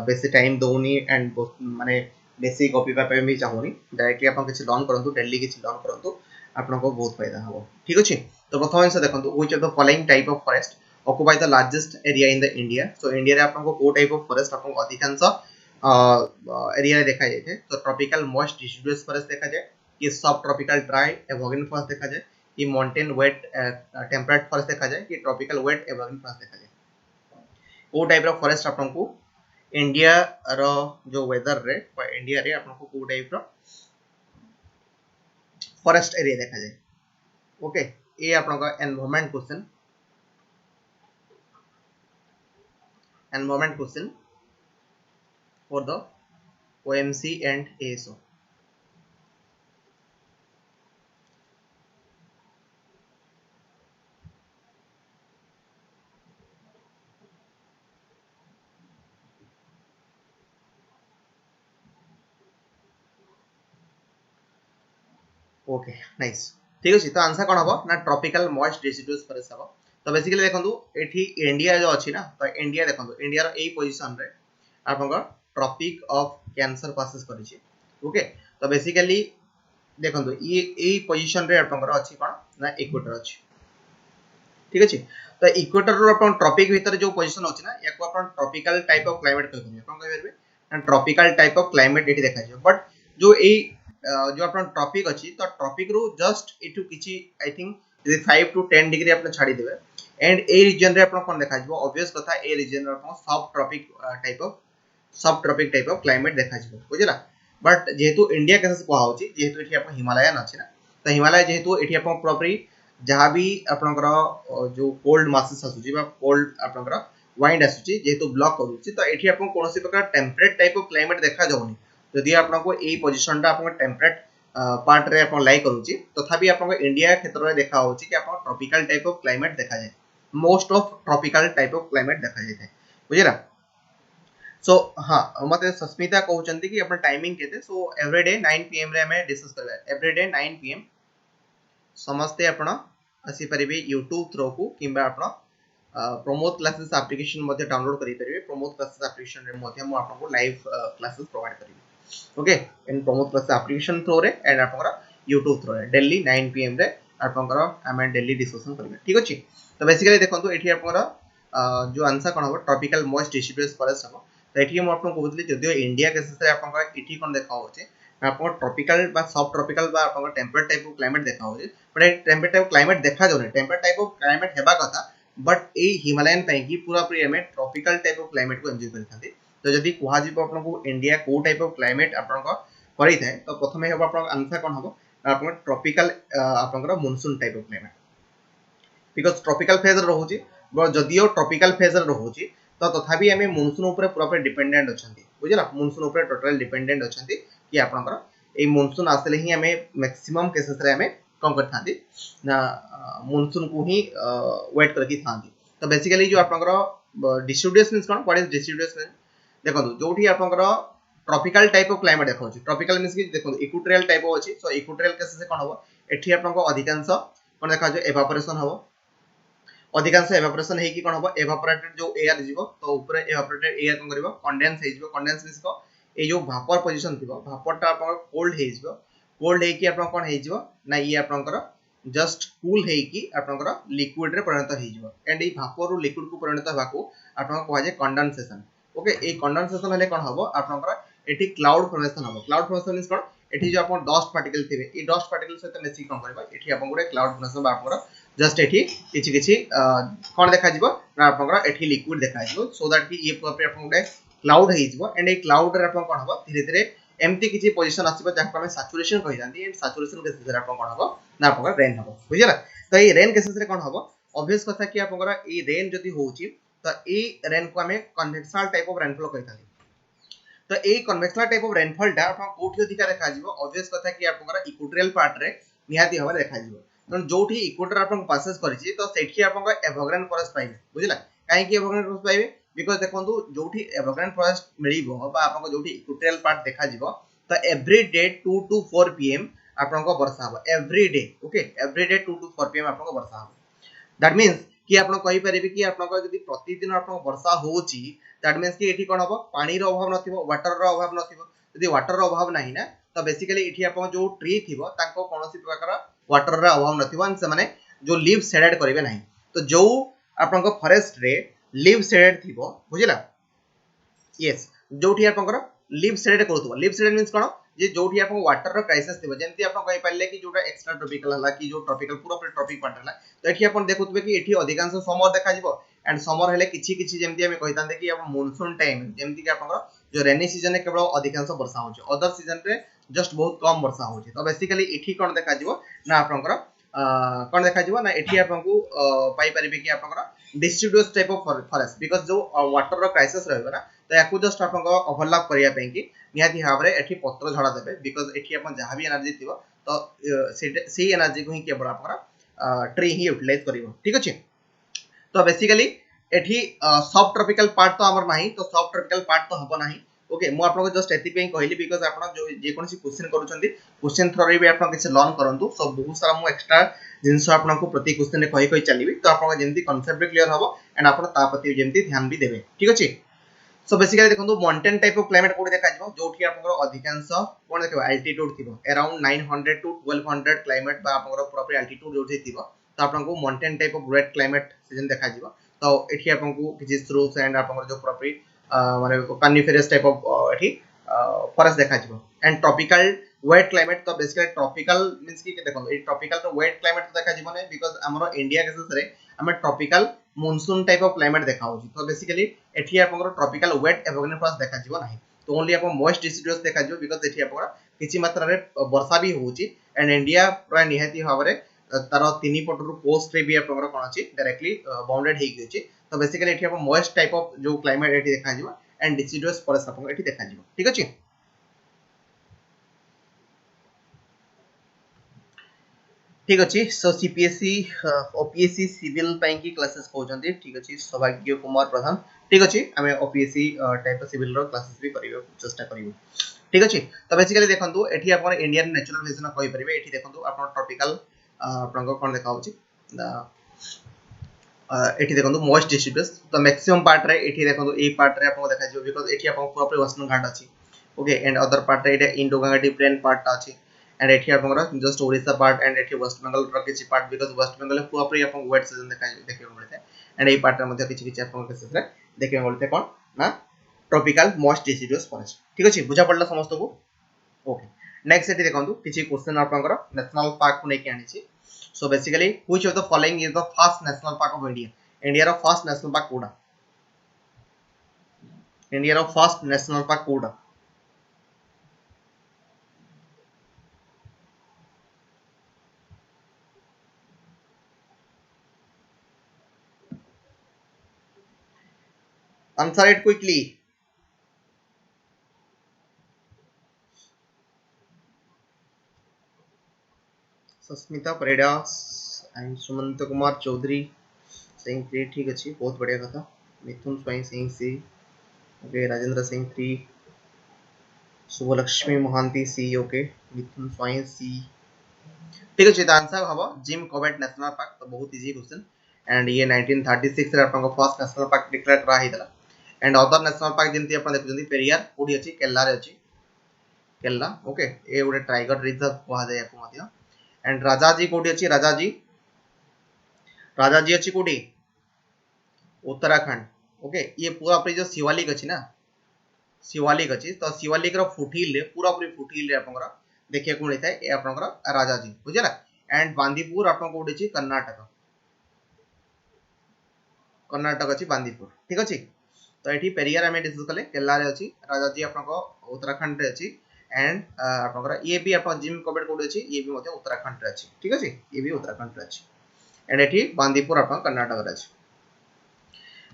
बेसी टाइम दोनी एंड माने बेसी कॉपी पे भी चाहूनी डायरेक्टली आपन कुछ लर्न करंतु डेली कुछ लर्न करंतु आपन को बहुत फायदा हबो ठीक अछि। तो प्रथम आंसर देखंतु which of the following type of forest occupy the largest area in the India। so India रे आपन को को टाइप ऑफ फॉरेस्ट आपन को अधिकांश एरिया रे देखा जाय तो ट्रॉपिकल मॉइस्ट डिसिडुअस फॉरेस्ट देखा जाय कि सब ट्रॉपिकल ड्राई एवरग्रीन फॉरेस्ट देखा जाय कि माउंटेन वेट टेम्परेट फॉरेस्ट देखा जाय कि ट्रॉपिकल वेट एवरग्रीन फॉरेस्ट देखा जाय। को टाइप ऑफ फॉरेस्ट आपन को इंडिया रो जो वेदर रे इंडिया रे आपन को को टाइप रो फॉरेस्ट एरिया देखा जाय ओके। ए आपन का environment question environment question for the OMC and ASO। Okay nice ठीक अछि। तो आंसर कोन हबो ना ट्रॉपिकल मॉइस्ट डिसिडुअस फॉरेस्ट हबो। तो बेसिकली देखंतु एठी इंडिया जो अछि ना तो इंडिया देखंतु इंडिया रो एई पोजीशन रे आपन को ट्रॉपिक ऑफ कैंसर पासेस करि छी ओके। तो बेसिकली देखंतु ये एई पोजीशन रे आपन को अछि कोन ना इक्वेटर अछि ठीक अछि। तो इक्वेटर रो आपन ट्रॉपिक भीतर जो पोजीशन अछि ना याको आपन ट्रॉपिकल टाइप ऑफ क्लाइमेट कहबे कोन कहबे ना ट्रॉपिकल टाइप ऑफ क्लाइमेट एठी देखा छै बट जो एई जो अपन टॉपिक अछि तो टॉपिक रो जस्ट इटु किछि आई थिंक 5 टू 10 डिग्री अपन छाडी देबे एंड ए रीजन रे अपन कोन देखा जबो ऑब्वियस कथा ए रीजन रे अपन सब ट्रॉपिक टाइप ऑफ क्लाइमेट देखा जबो बुझला। बट जेहेतु इंडिया केसे से कोहा होची जेहेतु एठी अपन हिमालयन अछि ना तो हिमालय जेहेतु एठी अपन प्रॉपर्टी जहां भी आपनकर जो कोल्ड मासेस आसुची बा कोल्ड आपनकर वाइंड आसुची जेहेतु ब्लॉक करूची तो एठी अपन कोनोसी प्रकार टेम्परेट टाइप ऑफ क्लाइमेट देखा जाउनी यदि आपन को ए पोजीशन टा आपन टेम्परेट पार्ट रे आपन लाइक करूची तथापि आपन को इंडिया क्षेत्र रे देखा होची कि आपन ट्रॉपिकल टाइप ऑफ क्लाइमेट देखा जाय most of tropical type of climate देखा जाय बुझिला। सो हां मते सस्मिता कहउचंती कि आपन टाइमिंग केते सो एवरीडे 9 पीएम रे हमें डिस्कस करबा एवरीडे 9 पीएम समस्ते आपन आसी परिबे YouTube थ्रू को किबा आपन प्रमोद क्लासेस एप्लीकेशन मध्ये डाउनलोड करि परिबे प्रमोद क्लासेस एप्लीकेशन रे मध्ये हम आपन को लाइव क्लासेस प्रोवाइड करिबे okay in Pramod class application through रे एंड आपन YouTube थ्रू रे डेली 9 पीएम रे आपन हमें डेली डिस्कशन करिबे ठीक अछि। तो बेसिकली देखंतु एठी आपन जो आंसर कोन हो ट्रॉपिकल मॉइस्ट डिसिडुअस फॉरेस्ट हो तो एठी हम आपन कहउतली जदियो इंडिया के से आपन एठी कोन देखा होचे आपन ट्रॉपिकल बा सब ट्रॉपिकल बा आपन टेम्परेट टाइप ऑफ क्लाइमेट देखा होचे बट टेम्परेट टाइप क्लाइमेट देखा जोने टेम्परेट टाइप ऑफ क्लाइमेट हेबा कथा बट ए हिमालयन पई की पूरा पूरी हमें ट्रॉपिकल टाइप ऑफ क्लाइमेट को एंजॉय करथांती। तो जदि कुहा जीव आपन को इंडिया को टाइप ऑफ क्लाइमेट आपन को करि थाए तो प्रथमे हेबा आपन आंसर कोन हबो आपन ट्रॉपिकल आपन को monsoon type of climate because tropical phase रहउची जदियो ट्रॉपिकल फेज रहउची तो तथापि हमें मानसून ऊपर पूरा डिपेंडेंट अछंती बुझला मानसून ऊपर टोटल डिपेंडेंट अछंती कि आपन को ए मानसून आसले ही हमें मैक्सिमम केसेस रे हमें कम करथांती ना मानसून को ही वेट करके थांती। तो बेसिकली जो आपन डिसिडुअस मींस कोन व्हाट इज डिसिडुअस मींस देखो जोठी आपन ट्रॉपिकल टाइप ऑफ क्लाइमेट देखो ट्रॉपिकल मींस कि देखो इक्वेटोरियल टाइप ऑफ अछि सो इक्वेटोरियल केसेस से कोन हो एठी आपन को अधिकांश कोन देखा जो एवापोरेशन हो अधिकांश एवापोरेशन हे कि कोन हो एवापोरेटेड जो एयर जीवो तो ऊपर एवापोरेटेड एयर कोन करबो कंडेंस हे जीवो कंडेंस मींस को ए जो भापर पोजीशन थिबो भापर टा आपन कोल्ड हे जीवो कोल्ड हे कि आपन कोन हे जीवो ना ये आपन जस्ट कूल हे कि आपन लिक्विड रे परिणत हे जीवो एंड ए भापर रु लिक्विड को परिणत होबाको आपन को जे कंडेंसेशन ओके ए कंडेंसेशन हले कोन हबो आपन एठी क्लाउड फॉर्मेशन हबो क्लाउड फॉर्मेशन मींस कोन एठी जो आपन डस्ट पार्टिकल थिबे ए डस्ट पार्टिकल सहित मिसी कोन करबा एठी आपन गुडे क्लाउड फॉर्मेशन बा आपन जस्ट एठी किछि किछि कोन देखा जीवो ना आपन एठी लिक्विड देखा जीवो सो दैट कि ये पूरा आपन गुडे क्लाउड हो एंड ए क्लाउड रे आपन कोन हबो धीरे धीरे एमती किछि पोजीशन आसीबो जाको हम सैचुरेशन कहि जानती एंड सैचुरेशन केसेस रे आपन कोन हबो ना आपन रेन हबो बुझिला। तो ये रेन केसेस रे कोन हबो ऑब्वियस कथा कि आपन ए रेन जदी होउची तो ए रेन को हमें कन्वेक्शनल टाइप ऑफ रेनफॉल कहितानी। तो ए कन्वेक्शनल टाइप ऑफ रेनफॉल टा आपन कोठी अधिका देखा जिवो ऑब्वियस कथा कि आपन इक्वेटोरियल पार्ट रे निहाती हवा देखा जिवो तन जोठी इक्वेटर आपन पासेस करिछि तो सेठी आपन एवरग्रीन फॉरेस्ट पाइबे बुझिला। काहे कि एवरग्रीन फॉरेस्ट पाइबे बिकॉज़ देखंतु जोठी एवरग्रीन फॉरेस्ट मिलिबो बा आपन जोठी इक्वेटोरियल पार्ट देखा जिवो तो एवरी डे 2 to 4 pm आपन को वर्षा हबो every day. Okay every day 2 to 4 pm आपन को वर्षा हबो। दैट मींस कि आपन कहि परिबे कि आपन को जदी प्रतिदिन आपन वर्षा होउची दैट मींस कि एठी कोन हबो पानी रो अभाव नथिबो वाटर रो अभाव नथिबो। जदी वाटर रो अभाव नाही ना तो बेसिकली एठी आपन जो ट्री थिबो तांको कोनोसी प्रकार वाटर रो अभाव नथिबो एंड से माने जो लीव शेडेड करिवे नाही। तो जो आपन को फॉरेस्ट रे लीव शेडेड थिबो बुझिला यस जोठी आपन लीव शेडेड करथबो लीव शेडेड मींस कोन जे जोठी आपन वाटर रो क्राइसिस थिबो जेंति आपन कहि पाले कि जोटा एक्स्ट्रा ट्रॉपिकल हला कि जो ट्रॉपिकल पूरा पूरा ट्रॉपिक पार्ट हला तो एठी आपन देखुतबे कि एठी अधिकांश समर देखा जिवो एंड समर हेले किछि किछि जेंति हम कहितांते कि आपन मानसून टाइम जेंति कि आपन जो रेनी सीजन में केवल अधिकांश वर्षा होचे अदर सीजन रे जस्ट बहुत कम वर्षा होचे। तो बेसिकली एठी कोन देखा जिवो ना आपन कोन देखा जिवो ना एठी आपन को पाई परिबे कि आपन distribute type of forest because जो वाटर रो क्राइसिस रहबो ना तो याकू जस्ट आपन ओवरलैप करिया पे कि निहाती भाबरे एठी पत्र झड़ा देबे बिकॉज़ एठी आपन जहां भी एनर्जी थिबो तो सेही एनर्जी को ही केवल आपन ट्री ही यूटिलाइज करिवो ठीक अछि। तो बेसिकली एठी सब ट्रॉपिकल पार्ट तो हमर नाही तो सब ट्रॉपिकल पार्ट तो हबो नाही। ओके मु आपन को जस्ट एति पे कहली बिकॉज़ आपन जो जे कोनसी क्वेश्चन करूछंती क्वेश्चन थ्रो रे भी आपन किछ लर्न करंतु सो बहुत सारा मु एक्स्ट्रा जिंस आपन को प्रति क्वेश्चन रे कहि चलीबी तो आपन जेंति कांसेप्ट भी क्लियर हबो एंड आपन ता प्रति जेंति ध्यान भी देबे ठीक अछि। सो बेसिकली देखंतु mountain type of climate code देखा जिवो जोठी आपन अधिकांश कोन देखबो एल्टीट्यूड थिबो अराउंड 900 टू 1200 क्लाइमेट बा आपन प्रॉपर एल्टीट्यूड जोठी थिबो तो आपन को mountain type of wet climate season देखा जिवो। तो एठी आपन को किछि स्ट्रोक्स एंड आपन जो प्रॉपर माने कनिफेरस टाइप ऑफ एठी फॉरेस्ट देखा जिवो एंड ट्रॉपिकल वेट क्लाइमेट। तो बेसिकली ट्रॉपिकल मींस कि देखो ए ट्रॉपिकल तो वेट क्लाइमेट तो देखा जिवो नै बिकॉज़ हमरो इंडिया केसेस रे हम tropical monsoon type of climate देखा होची। तो बेसिकली एठी आपन ट्रॉपिकल वेट एवरग्रीन फॉरेस्ट देखा जिवो नाही तो ओनली आपन मॉइस्ट डिसिडुअस देखा जिवो बिकॉज़ एठी आपन किछि मात्रा रे वर्षा भी होची एंड इंडिया प्राय निहाती भाबरे तार तीन पटरु कोस्ट रे भी आपन कोन अछि डायरेक्टली बाउंडेड हे गयछि। तो बेसिकली एठी आपन मॉइस्ट टाइप ऑफ जो क्लाइमेट एठी देखा जिवो एंड डिसिडुअस फॉरेस्ट आपन एठी देखा जिवो ठीक अछि। ठीक अछि सो सीपीएससी ओपीएससी सिविल पई की क्लासेस कहउछन्ती ठीक अछि सौभाग्य कुमार प्रधान ठीक अछि हमें ओपीएससी टाइप ऑफ सिविल रो क्लासेस भी करियो चेष्टा करियो ठीक अछि। तो बेसिकली देखंतु एठी आपन इंडियन नेचुरल रीजन कहि परिबे एठी देखंतु आपन ट्रॉपिकल आपन को कोन देखा होची एठी देखंतु मोस्ट डिस्ट्रिब्यूट्स तो मैक्सिमम पार्ट रे एठी देखंतु ए पार्ट रे आपन देखा जिवो बिकॉज़ एठी आपन पूरा वेस्टर्न घाट अछि। ओके एंड अदर पार्ट रे एटा इंडो गंगा प्लेन पार्ट अछि एंड एठी आपन जस्ट ओडिसा पार्ट एंड एठी वेस्ट बंगाल रो किछि पार्ट बिकॉज़ वेस्ट बंगाल पूरा आपन वेट सीजन देखै मिलते एंड ए पार्ट रे मध्ये किछि किछि आपन केसेस रे देखै मिलते कोन ना ट्रॉपिकल मोस्ट डिसिडुअस फॉरेस्ट ठीक अछि बुझा पड़ला समस्त को। ओके नेक्स्ट एठी देखंतु किछि क्वेश्चन आपन नेशनल पार्क को नै के आनी छी। So basically which of the following is the first national park of India India रो फर्स्ट नेशनल पार्क कोडा इंडिया रो फर्स्ट नेशनल पार्क कोडा answer it quickly. Sasmita Parida and Sumant Kumar Chaudhary Singh 3 ठीक अछि बहुत बढ़िया कथा Mithun Swain Singh C okay Rajendra Singh 3 Shubhalakshmi Mohanty C okay Mithun Swain C ठीक अछि। द आंसर हबो जिम कॉर्बेट नेशनल पार्क तो बहुत इजी क्वेश्चन एंड ये 1936 रे आपन फर्स्ट नेशनल पार्क डिक्लेयर करा हिदला एंड अदर नेशनल पार्क जेंति आपन देखुछन्ती पेरियार कोडी अछि केरला रे अछि केरला ओके ए उडे टाइगर रिजर्व कहा जाय को मध्य एंड राजाजी कोडी अछि राजाजी अछि कोडी उत्तराखंड ओके ये पूरा अपनी जो शिवालिक अछि ना शिवालिक अछि तो शिवालिक रो फुटहिल रे पूरा पूरी फुटहिल रे आपन देखिए को मिलता है ए आपन राजाजी बुझला एंड बांदीपुर आपन कोडी अछि कर्नाटक कर्नाटक अछि बांदीपुर ठीक अछि। तो ये पेरियार आम डिस्कस कले केरला रे अच्छी राजाजी आप उत्तराखंड रे अच्छी एंड आप ये भी आप जिम कॉर्बेट कोड अच्छी ये भी उत्तराखंड रे अच्छी ठीक अच्छे ये भी उत्तराखंड रे अच्छी एंड ये बांदीपुर आप कर्नाटक रे अच्छी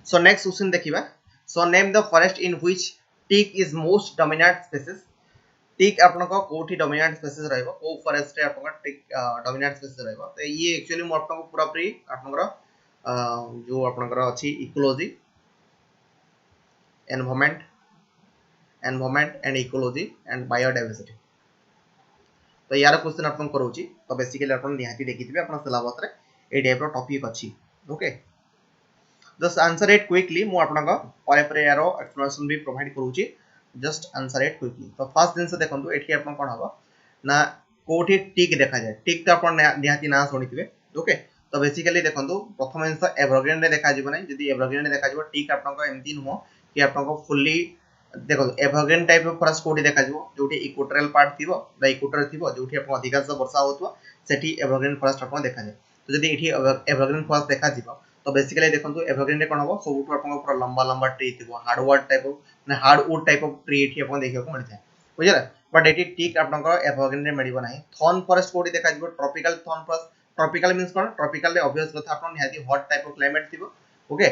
सो नेक्स्ट क्वेश्चन देखिबा so name the forest in which teak is most dominant species teak आपन को कोठी डोमिनेंट स्पीसीज रहबो को फॉरेस्ट रे आपन टीक डोमिनेंट स्पीसीज रहबो तो ये एक्चुअली मो आपन को पूरा फ्री आपन जो आपन अछि ecology environment and ecology and biodiversity तो यार क्वेश्चन आपन करूची तो बेसिकली आपन निहाती देखिथिबे आपन सिलेबस रे ए टाइप रो टॉपिक अछि okay just answer it quickly मु आपन को परे परे यारो एक्सप्लेनेशन भी प्रोवाइड करूची जस्ट आंसर इट क्विकली तो फर्स्ट दिन से देखंतु एठी आपन कोन हबो ना कोठी टिक देखा जाय टिक तो आपन निहाती ना सुनिथिबे ओके तो बेसिकली देखंतु प्रथम आंसर एवरग्रीन रे देखा जिवो नै जदि एवरग्रीन रे देखा जिवो टिक आपन को एमती नुहो कि आपन को फुल्ली देखो एवरग्रीन टाइप ऑफ फॉरेस्ट कोठी देखा जिवो जोठी इक्वेटोरियल पार्ट थिबो द इक्वेटर थिबो जोठी आपन अधिकांश वर्षा होतबो सेठी एवरग्रीन फॉरेस्ट आपन देखा जाय तो जदि एठी एवरग्रीन फॉरेस्ट देखा जिवो तो बेसिकली देखंतु एवरग्रीन रे कोन हबो सबुठ आपन पूरा लंबा लंबा ट्री थिबो हार्डवुड टाइप ऑफ माने हार्डवुड टाइप ऑफ ट्री एठी आपन देखियो को मिलथाय बुझला बट एठी टिक आपन को एवरग्रीन रे मिलिबो नाही थॉर्न फॉरेस्ट कोठी देखा जिवो tropical thorn forest tropical means कोन ट्रॉपिकल रे ऑब्वियस कथा आपन निहाती हॉट टाइप ऑफ क्लाइमेट थिबो ओके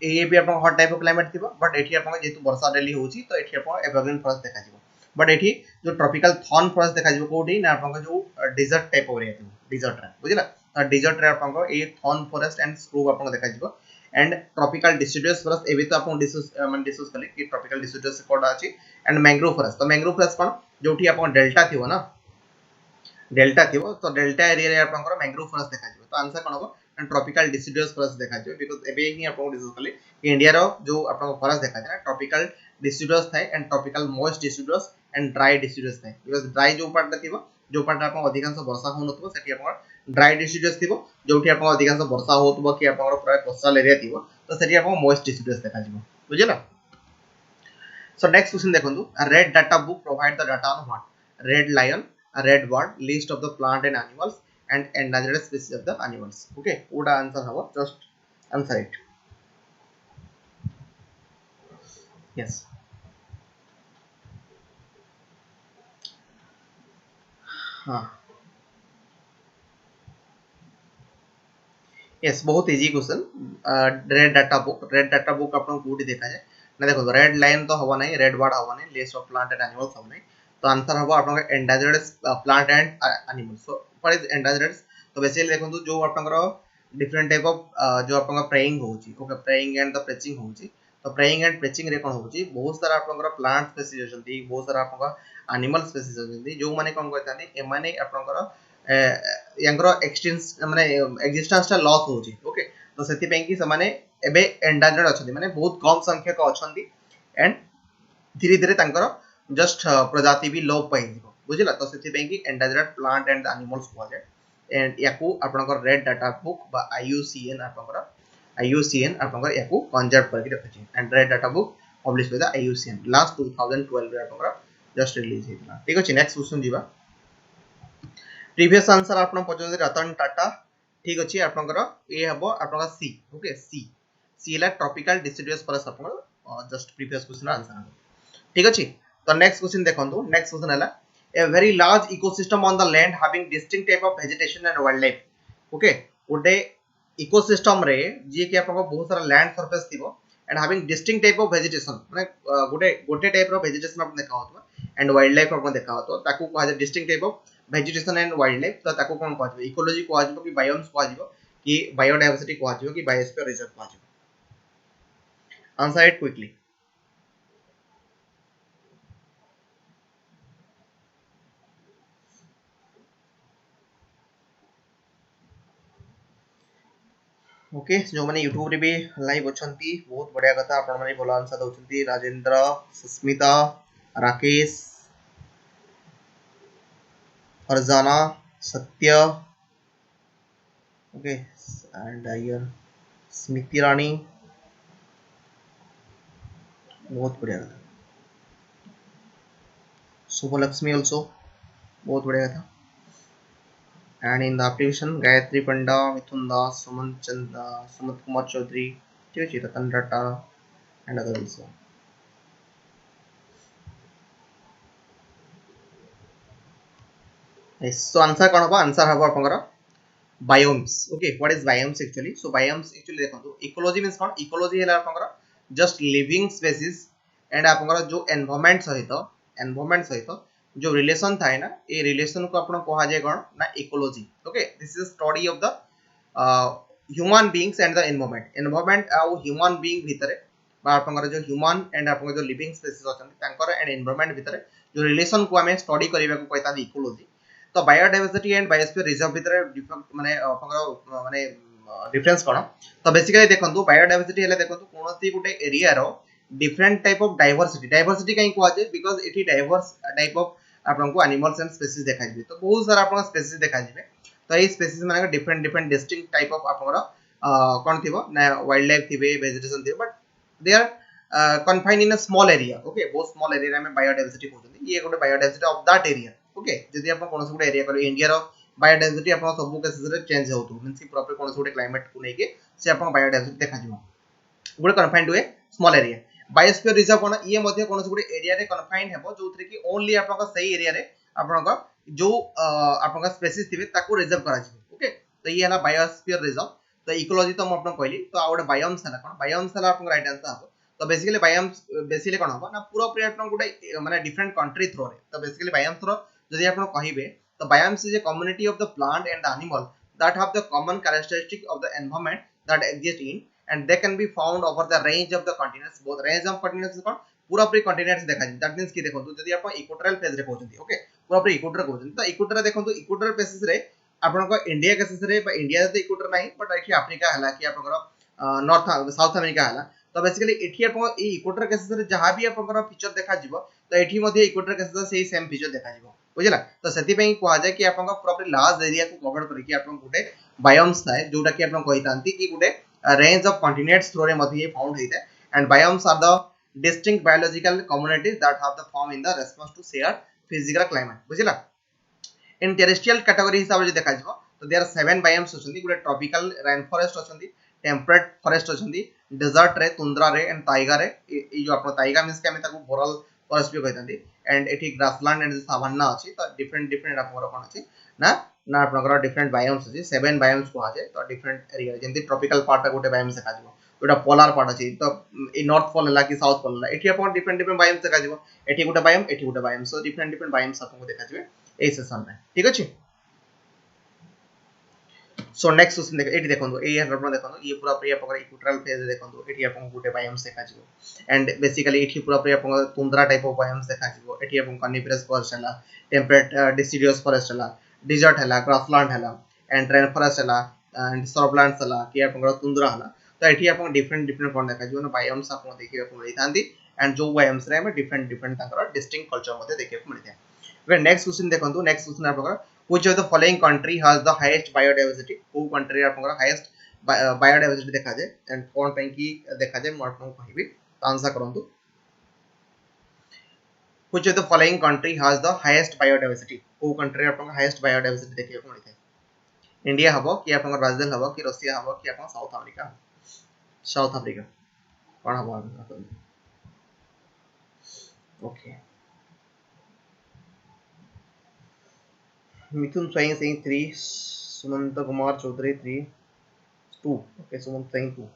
ये भी आपन हॉट टाइप ऑफ क्लाइमेट थिबो बट एठी आपन जेतु वर्षा डेली होउची तो एठी आपन एवरग्रीन फॉरेस्ट देखा जिवो बट एठी जो ट्रॉपिकल थॉर्न फॉरेस्ट देखा जिवो कोठी ना आपन जो डेजर्ट टाइप ऑफ एरिया थिबो डेजर्ट रे बुझला डेजर्ट रे आपन ए थॉर्न फॉरेस्ट एंड स्क्रूब आपन देखा जिवो एंड ट्रॉपिकल डिसिडुअस फॉरेस्ट एबे तो आपन डिस्कस कले कि ट्रॉपिकल डिसिडुअस कोडा अछि एंड मैंग्रोव फॉरेस्ट तो मैंग्रोव फॉरेस्ट कोन जोठी आपन डेल्टा थिबो ना डेल्टा थिबो तो डेल्टा एरिया रे आपन मैंग्रोव फॉरेस्ट देखा जिवो तो आंसर कोन हो ट्रॉपिकल डिसिडुअस फॉरेस्ट देखा जिवो बिकॉज़ एबे ही आपन डिस्कस कले कि इंडिया रो जो आपन फॉरेस्ट देखा जाय ट्रॉपिकल डिसिडुअस थाय and tropical moist deciduous and dry deciduous थाय बिकॉज़ ड्राई जो पार्ट थिबो जो पार्ट आपन अधिकांश वर्षा होनथबो सेठी आपन ड्राई डिसिडुअस थिबो जोठी आपन अधिकांश वर्षा होतबो कि आपन प्राय कोस्टल एरिया थिबो तो सेठी आपन मॉइस्ट डिसिडुअस देखा जिवो बुझिला सो नेक्स्ट क्वेश्चन देखंतु red data book provide the data on what red lion a red bird list of the plant and animals and endangered species of the animals okay what answer habo just answer it yes हाँ yes बहुत easy question red data book आपन कोठी देखा जाय ना देखो red line तो हवा नहीं रेड बर्ड हवा नहीं list of plant and animals हवा नहीं तो आंसर हबो आपन endangered plant and animals so what is endangered तो बेसिकली देखंतु जो आपन डिफरेंट टाइप ऑफ जो आपन प्रेइंग होची ओके प्रेइंग एंड द प्रेचिंग होची तो प्रेइंग एंड प्रेचिंग रे कोन होची बहुत सारा आपन प्लांट स्पीसीज होचंती बहुत सारा आपन एनिमल स्पीसीज होचंती जो माने कोन कहतानी ए माने आपन यांगरो एक्सटेंस माने एक्जिस्टेंस टा लॉस होची ओके तो सेति पे कि समाने एबे एंडेंजर्ड अछंती माने बहुत कम संख्यक अछंती एंड धीरे धीरे तांकर जस्ट प्रजाति भी लोप पाई दिबो बुझिला तो सेति पे कि एंडेंजर्ड प्लांट एंड एनिमल्स को जाय एंड याकू आपनकर रेड डाटा बुक बा IUCN आपनकर याकू कंजर्व करके रखछि and red data book publish by the IUCN last 2012 रे आपनकर जस्ट रिलीज हेतला ठीक अछि नेक्स्ट क्वेश्चन दिबा प्रीवियस आंसर आपन पचन रतन टाटा ठीक अछि आपनकर ए हबो आपनकर सी ओके सी ला ट्रॉपिकल डिसिडुअस फॉरेस्ट आपन जस्ट प्रीवियस क्वेश्चन आंसर ठीक अछि तो नेक्स्ट क्वेश्चन देखंतु नेक्स्ट क्वेश्चन हला a very large ecosystem on the land having distinct type of vegetation and wildlife okay ओडे इकोसिस्टम रे जे कि आपन बहुत सारा लैंड सरफेस थिबो and having distinct type of vegetation माने गोटे टाइप रो वेजिटेशन आपन देखा होतो एंड वाइल्ड लाइफ आपन देखा होतो ताकू कहा जाय distinct type of vegetation and wild life तो ताकू कोन कहा जाय इकोलॉजी कहा जाय कि बायोम्स कहा जाय कि बायोडायवर्सिटी कहा जाय कि बायोस्फीयर रिजर्व कहा जाय आंसर इट क्विकली ओके जो माने YouTube रे भी लाइव अछंती बहुत बढ़िया कथा आपण माने भलो आंसर दउछंती राजेंद्र सुस्मिता राकेश फरजाना सत्य ओके एंड आयर स्मृति रानी बहुत बढ़िया कथा शुभलक्ष्मी आल्सो बहुत बढ़िया कथा and in the application Gayatri Panda, Mithun Das, Sumant Kumar Chaudhary, ठीक है Ratan Tata and other also. So answer कोन हो? आंसर हबो आपनकर biomes. Okay, what is biomes actually? So biomes actually देखो ecology means कौन? ecology है आपनकर just living species and आपनकर जो environment सहित जो relation था है ना, ये relation को अपन कहा जाए कौन ना ecology. Okay, this is study of the human beings and the environment और human being भितरे बा आपनकर जो human and आपनकर जो living species अछन तांकर and environment भितरे जो relation को हमें study करिबा को कहता ecology. तो बायोडाइवर्सिटी एंड बायोस्फीयर रिजर्व भितर माने माने डिफरेंस कोन? तो बेसिकली देखंतु बायोडाइवर्सिटी हेले देखंतु कोनोसी गुटे एरिया रो डिफरेंट टाइप ऑफ डाइवर्सिटी काई को आजे बिकॉज़ इठी डाइवर्स टाइप ऑफ आपनको एनिमल्स एंड स्पीशीज देखा जिवे। तो बहुत सारा आपन स्पीशीज देखा जिवे। तो ए स्पीशीज माने डिफरेंट डिस्टिंक्ट टाइप ऑफ आपनर कोन थिबो ना वाइल्ड लाइफ थिबे वेजिटेशन थिबे but they are confined in a small area. Okay, बहुत स्मॉल एरिया में बायोडाइवर्सिटी कहउछन। ये गुटे biodiversity of that area. Okay, जदि आपण कोनोस गुटे एरिया कलो इंडिया रो बायोडाइवर्सिटी आपण सब केसेस रे चेंज होतु मींस कि प्रॉपर कोनोस गुटे क्लाइमेट को लेके से आपण बायोडाइवर्सिटी देखा जिवो गुटे confined to a small area. Biosphere reserve कोन? ये मध्ये कोनोस गुटे एरिया रे कन्फाइंड हेबो जोथरे कि ओनली आपण सही एरिया रे आपण जो आपण स्पीशीज थिबे ताको रिजर्व करा जिवो। ओके, तो ये हला बायोस्फीयर रिजर्व। तो इकोलॉजी तो हम आपण कहली। तो आउट बायोम्स हला कोन? बायोम्स हला आपण राइट आंसर हबो। तो बेसिकली बायोम्स बेसिकली कोन हबो ना पूरा पूरा आपण गुटे माने डिफरेंट कंट्री थ्रो रे। तो बेसिकली बायोम्स रो जदि आपण कहिबे तो biomes is a community of the plant and the animal that have the common characteristic of the environment that exist in and they can be found over the range of the continents. both range of continents कोन पूरा पूरी continents देखा जाय। That means कि देखंतु जदि आपण equatorial phase रे कहउछंती। Okay, पूरा पूरी इक्वेटर कहउछंती। तो इक्वेटर देखंतु इक्वेटर बेसिस रे आपण को इंडिया केसेस रे बा इंडिया तो इक्वेटर नाही बट एठी अफ्रीका हला कि आपण नॉर्थ साउथ अमेरिका हला। तो बेसिकली एठी आपण ई इक्वेटर केसेस रे जहां भी आपण फीचर देखा जिवो तो एठी मध्ये इक्वेटर केसेस सेही सेम फीचर देखा जिवो। बुझला? तो सेति पई कोहा जाय कि आपन प्रॉपर लार्ज एरिया को कवर करी कि आपन गुटे बायोम्स थाए जोटा कि आपन कहितांती कि गुटे रेंज ऑफ कॉन्टिनेंट्स थ्रो रे मध्ये फाउंड होइता and biomes are the distinct biological communities that have the form in the response to shared physical climate. बुझला? इन टेरेस्ट्रियल कैटेगरी हिसाब जे देखा जिवो तो देयर आर 7 बायोम्स अछंती। गुटे ट्रॉपिकल रेन फॉरेस्ट अछंती, टेम्परेट फॉरेस्ट अछंती, डेजर्ट रे, तुंद्रा रे एंड ताइगा रे। ई जो आपन ताइगा मींस कि हम ताको बोरल फॉरेस्ट भी कहितांती एंड एठी ग्रासलैंड एंड सावान्ना अछि। तो डिफरेंट आपन कोन अछि ना ना आपन डिफरेंट बायोम्स अछि। 7 बायोम्स को आजे। तो डिफरेंट एरिया जेंति ट्रॉपिकल पार्ट रे गुटे बायोम्स देखा जिवो, गुटा पोलर पार्ट अछि। तो ई नॉर्थ पोल हला कि साउथ पोल हला एठी आपन डिफरेंट बायोम्स देखा जिवो। एठी गुटे बायोम, एठी गुटे बायोम। सो डिफरेंट बायोम्स आपन को देखा जिवे ए सेशन में। ठीक अछि? सो नेक्स्ट क्वेश्चन देखो एटी देखो ए आपण देखो ये पूरा पूरी आपन इक्वेटोरियल फेज देखो एटी आपन गुटे बायोम्स देखा जिवो एंड बेसिकली एटी पूरा पूरी आपन तुंद्रा टाइप ऑफ बायोम्स देखा जिवो। एटी आपन कनिफरस फॉरेस्ट हला, टेम्परेट डिसिडियस फॉरेस्ट हला, डेजर्ट हला, ग्रासलैंड हला एंड रेन फॉरेस्ट हला एंड सरबलैंड्स हला कि आपन तुंद्रा हला। तो एटी आपन डिफरेंट कोन देखा जिवो ना बायोम्स आपन देखि आपन मिलतांती एंड जो बायोम्स रे हम डिफरेंट ताकर डिस्टिंक्ट कल्चर मध्ये देखि आपन मिलता है। वे नेक्स्ट क्वेश्चन देखंतु। नेक्स्ट क्वेश्चन आपन which of the following country has the highest biodiversity? को कंट्री आपन हाईएस्ट बायोडाइवर्सिटी देखा जाय एंड कोन पई की देखा जाय म आपन कहिबी आंसर करंतु। which of the following country has the highest biodiversity? को कंट्री आपन हाईएस्ट बायोडाइवर्सिटी देखियो को मिलथे। इंडिया हबो कि आपन ब्राजील हबो कि रशिया हबो कि आपन साउथ अफ्रीका? साउथ अफ्रीका कोन हबो? Okay, Mithun Swayam Singh 3, Sumant Kumar Chaudhary 3, 2। Okay, Sumant Singh 2।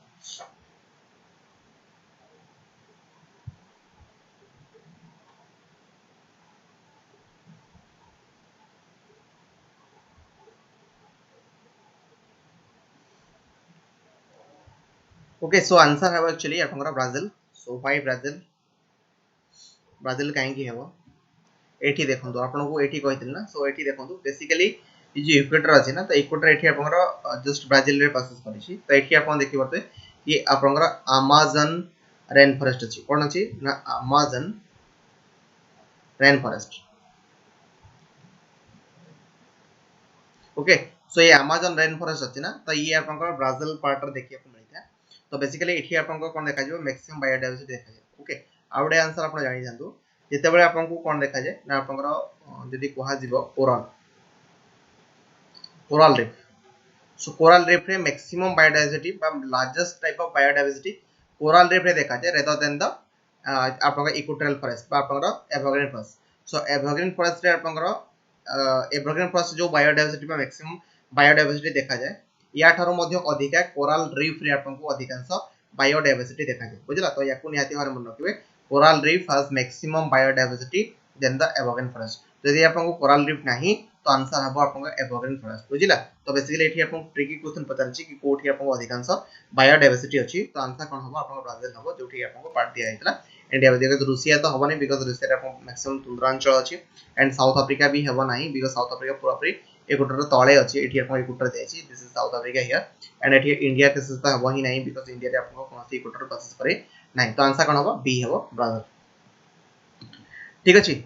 Okay, so answer है एक्चुअली आपन Brazil. So why Brazil? Brazil काहे की हेबो एठी देखंतु आपन को एठी कहितल ना। सो एठी देखंतु बेसिकली ई जे इक्वेटर अछि ना तो इक्वेटर एठी आपन जस्ट ब्राजील रे पासेस करिछि। तो एठी आपन देखि परते ये आपन अमेज़न रेन फॉरेस्ट अछि। कोन अछि ना अमेज़न रेन फॉरेस्ट। ओके, सो ये अमेज़न रेन फॉरेस्ट अछि ना तो ये आपन ब्राजील पार्ट रे देखि आपन मिलता है। तो बेसिकली एठी आपन कोन देखा जिवो मैक्सिमम बायोडाइवर्सिटी देखा जाय। ओके, आउडे आंसर आपन जानि जानतु जेते बेले आपन को कोन देखा जाय ना आपन जदि कोहा जिवो कोरल रीफ। सो कोरल रीफ रे मैक्सिमम बायोडाइवर्सिटी बा largest type of biodiversity coral reef रे देखा जाए रेदर देन द आपनका इक्वेटोरियल फॉरेस्ट बा आपनका evergreen forest. So evergreen forest रे आपनका एवरग्रीन फॉरेस्ट जो बायोडायवर्सिटी में मैक्सिमम बायोडायवर्सिटी देखा जाए या ठारो मध्ये अधिका कोरल रीफ रे आपनको अधिकांश बायोडायवर्सिटी देखा जाए बुझला। तो याकू निहाती भारे मन रखिबे coral reef has maximum biodiversity than the evergreen forest. यदि आपनको कोरल रीफ नाही तो आंसर हबो आपनको एवरग्रीन फॉरेस्ट बुझिला। तो बेसिकली एठी आपन ट्रिकी क्वेश्चन पचारछि कि कोठी आपनको अधिकांश बायोडायवर्सिटी अछि तो आंसर कोन हबो आपनको ब्राजील हबो जोठी आपनको पार्ट दिया हैतला। इंडिया बिकॉज रूसिया तो हबो नै बिकॉज रूसिया रे आपन मैक्सिमम तुंद्रांचल अछि एंड साउथ अफ्रीका भी हबो नाही बिकॉज साउथ अफ्रीका पूरा पूरी इक्वेटर तळे अछि। एठी आपन इक्वेटर देछि this is South Africa here and एठी इंडिया के सिस्टम हबो ही नाही बिकॉज इंडिया रे आपन कोनसी इक्वेटर क्रॉस करे नाही। तो आंसर कोन हबो बी हबो ब्राजील ठीक अछि।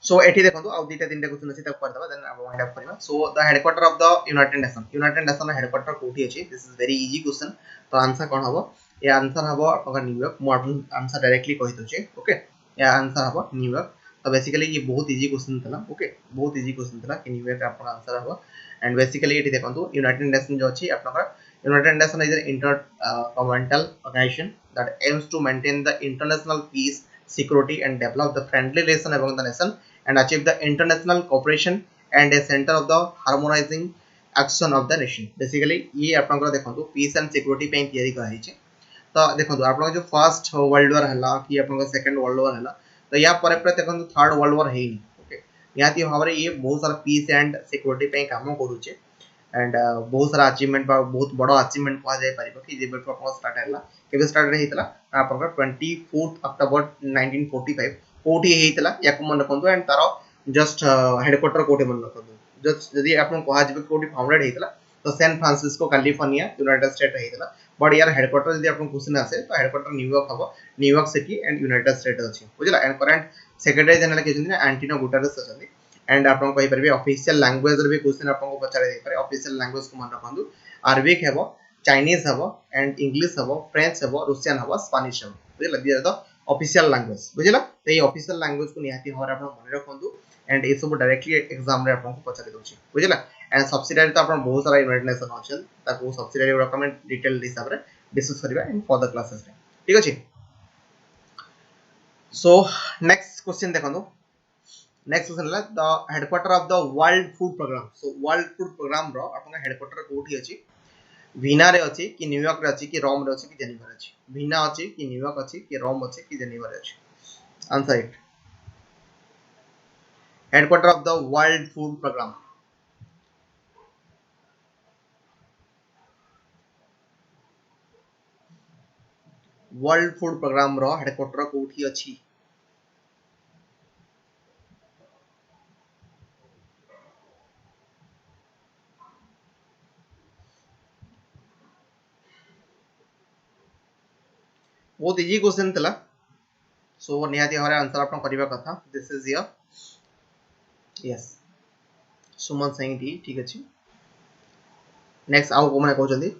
सो एठी देखंतु आ दुटा तीनटा क्वेश्चन अछि तक कर दबा देन अब वाइंड अप करबा। So the headquarter of the United nation headquarter कोठी अछि this is very easy question. तो आंसर कोन हबो ये आंसर हबो आपका न्यूयॉर्क मो आंसर डायरेक्टली कहि दोछि ओके या आंसर हबो न्यूयॉर्क। तो बेसिकली ये बहुत इजी क्वेश्चन थला ओके बहुत इजी क्वेश्चन थला कि न्यूयॉर्क आपका आंसर हबो एंड बेसिकली एठी देखंतु यूनाइटेड नेशन जो अछि आपका United Nation is an intergovernmental organisation that aims to maintain the international peace security and develop the friendly relation among the nation and achieve the international cooperation and a center of the harmonizing action of the nation। Basically ये आपनकर देखंतु piece and security पे तयारी करा हिचे। तो देखंतु आपन जो फर्स्ट वर्ल्ड वॉर हला कि आपन सेकंड वर्ल्ड वॉर हला तो या परे परे देखंतु थर्ड वर्ल्ड वॉर हेनी ओके याती भाबरे ये बहुत सारा पीस एंड सिक्योरिटी पे काम करूचे एंड बहुत सारा अचीवमेंट बहुत बड़ा अचीवमेंट कहा जाय परिबो कि जे बेट आपन स्टार्ट हैला केबे स्टार्ट रे हेतला आपन 24 अक्टोबर 1945 कोठी हेतला याकु मन रखंतु एंड तारो जस्ट हेडक्वार्टर कोठी मन रखंतु जस्ट यदि आपन कहा जेबे कोठी फाउंडेड हेतला तो San Francisco California United State हेतला बट यार हेडक्वार्टर यदि आपन क्वेश्चन आसे तो हेडक्वार्टर न्यूयॉर्क हबो New York city and United State अछि बुझला। एंड करंट सेक्रेटरी जनरल के जंदी एंटोनियो गुटेरेस अछि एंड आपन कहि परबे ऑफिशियल लैंग्वेज रे भी क्वेश्चन आपन को पचारे दे पारे ऑफिशियल लैंग्वेज को मन रखंतु अरबिक हेबो चाइनीज हेबो एंड इंग्लिश हेबो फ्रेंच हेबो रुसियन हेबो स्पेनिश हेबो बुझला दिया द ऑफिशियल लैंग्वेज बुझला। तो ये ऑफिशियल लैंग्वेज को निहाती होर आपन मन रखंतु एंड ए सब डायरेक्टली एग्जाम रे आपन को पचारे दोछि बुझला। एंड सब्सिडारी तो आपन बहुत सारा यूनाइटेड नेशन अछन ताको सब्सिडारी डॉक्यूमेंट डिटेल हिसाब रे डिस्कस करबा इन फॉर द क्लासेस रे ठीक अछि। सो नेक्स्ट क्वेश्चन देखंतु नेक्स्ट क्वेश्चन ला the headquarter of the World Food Programme. So World Food Programme रो आपन हेडक्वार्टर कोठी अछि वीना रे अछि कि न्यूयॉर्क रे अछि कि रोम रे अछि कि जेनेवा रे अछि। वीना अछि कि न्यूयॉर्क अछि कि रोम अछि कि जेनेवा रे अछि answer it headquarter of the World Food Programme World Food Programme रो हेडक्वार्टर कोठी अछि बहुत इजी क्वेश्चन थला। सो निहाती हमारे आंसर आपन करबा कथा this is your yes Suman Singh D ठीक अछि। नेक्स्ट आउ को माने कहउछंदी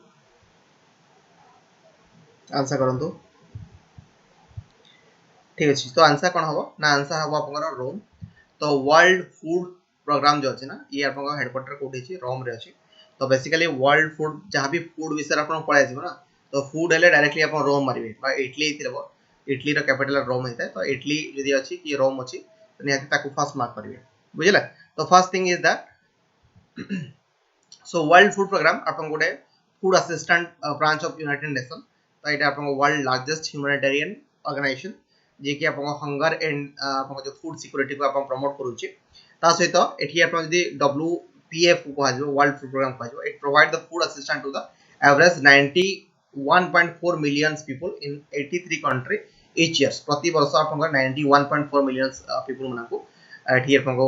आंसर करंतु ठीक अछि। तो आंसर कोन हबो ना आंसर हबो आपन रोम। तो वर्ल्ड फूड प्रोग्राम जो अछि ना ये आपन हेडक्वार्टर कोठी अछि रोम रे अछि। तो बेसिकली वर्ल्ड फूड जहां भी फूड विषय आपन पढाइ जिवो ना तो फूड हेले डायरेक्टली आपन रोम मारिबे बा इटली थिरबो इटली रो कैपिटल रोम हेता तो इटली यदि अछि कि रोम अछि तो निहाती ताकू फर्स्ट मार्क करिवे बुझिला। तो first thing is that so World Food Programme आपन गोटे food assistant branch of United Nation तो एटा आपन वर्ल्ड लार्जेस्ट ह्यूमैनिटेरियन ऑर्गेनाइजेशन जे कि आपन हंगर एंड आपन जो फूड सिक्योरिटी को आपन प्रमोट करूची ता सहित एठी आपन यदि WPF को कहा जो वर्ल्ड फूड प्रोग्राम कहा जो it provide the food assistant to the average 91.4 million people in 83 country each year प्रति वर्ष आपन 91.4 मिलियन पीपल मना को एठी आपन को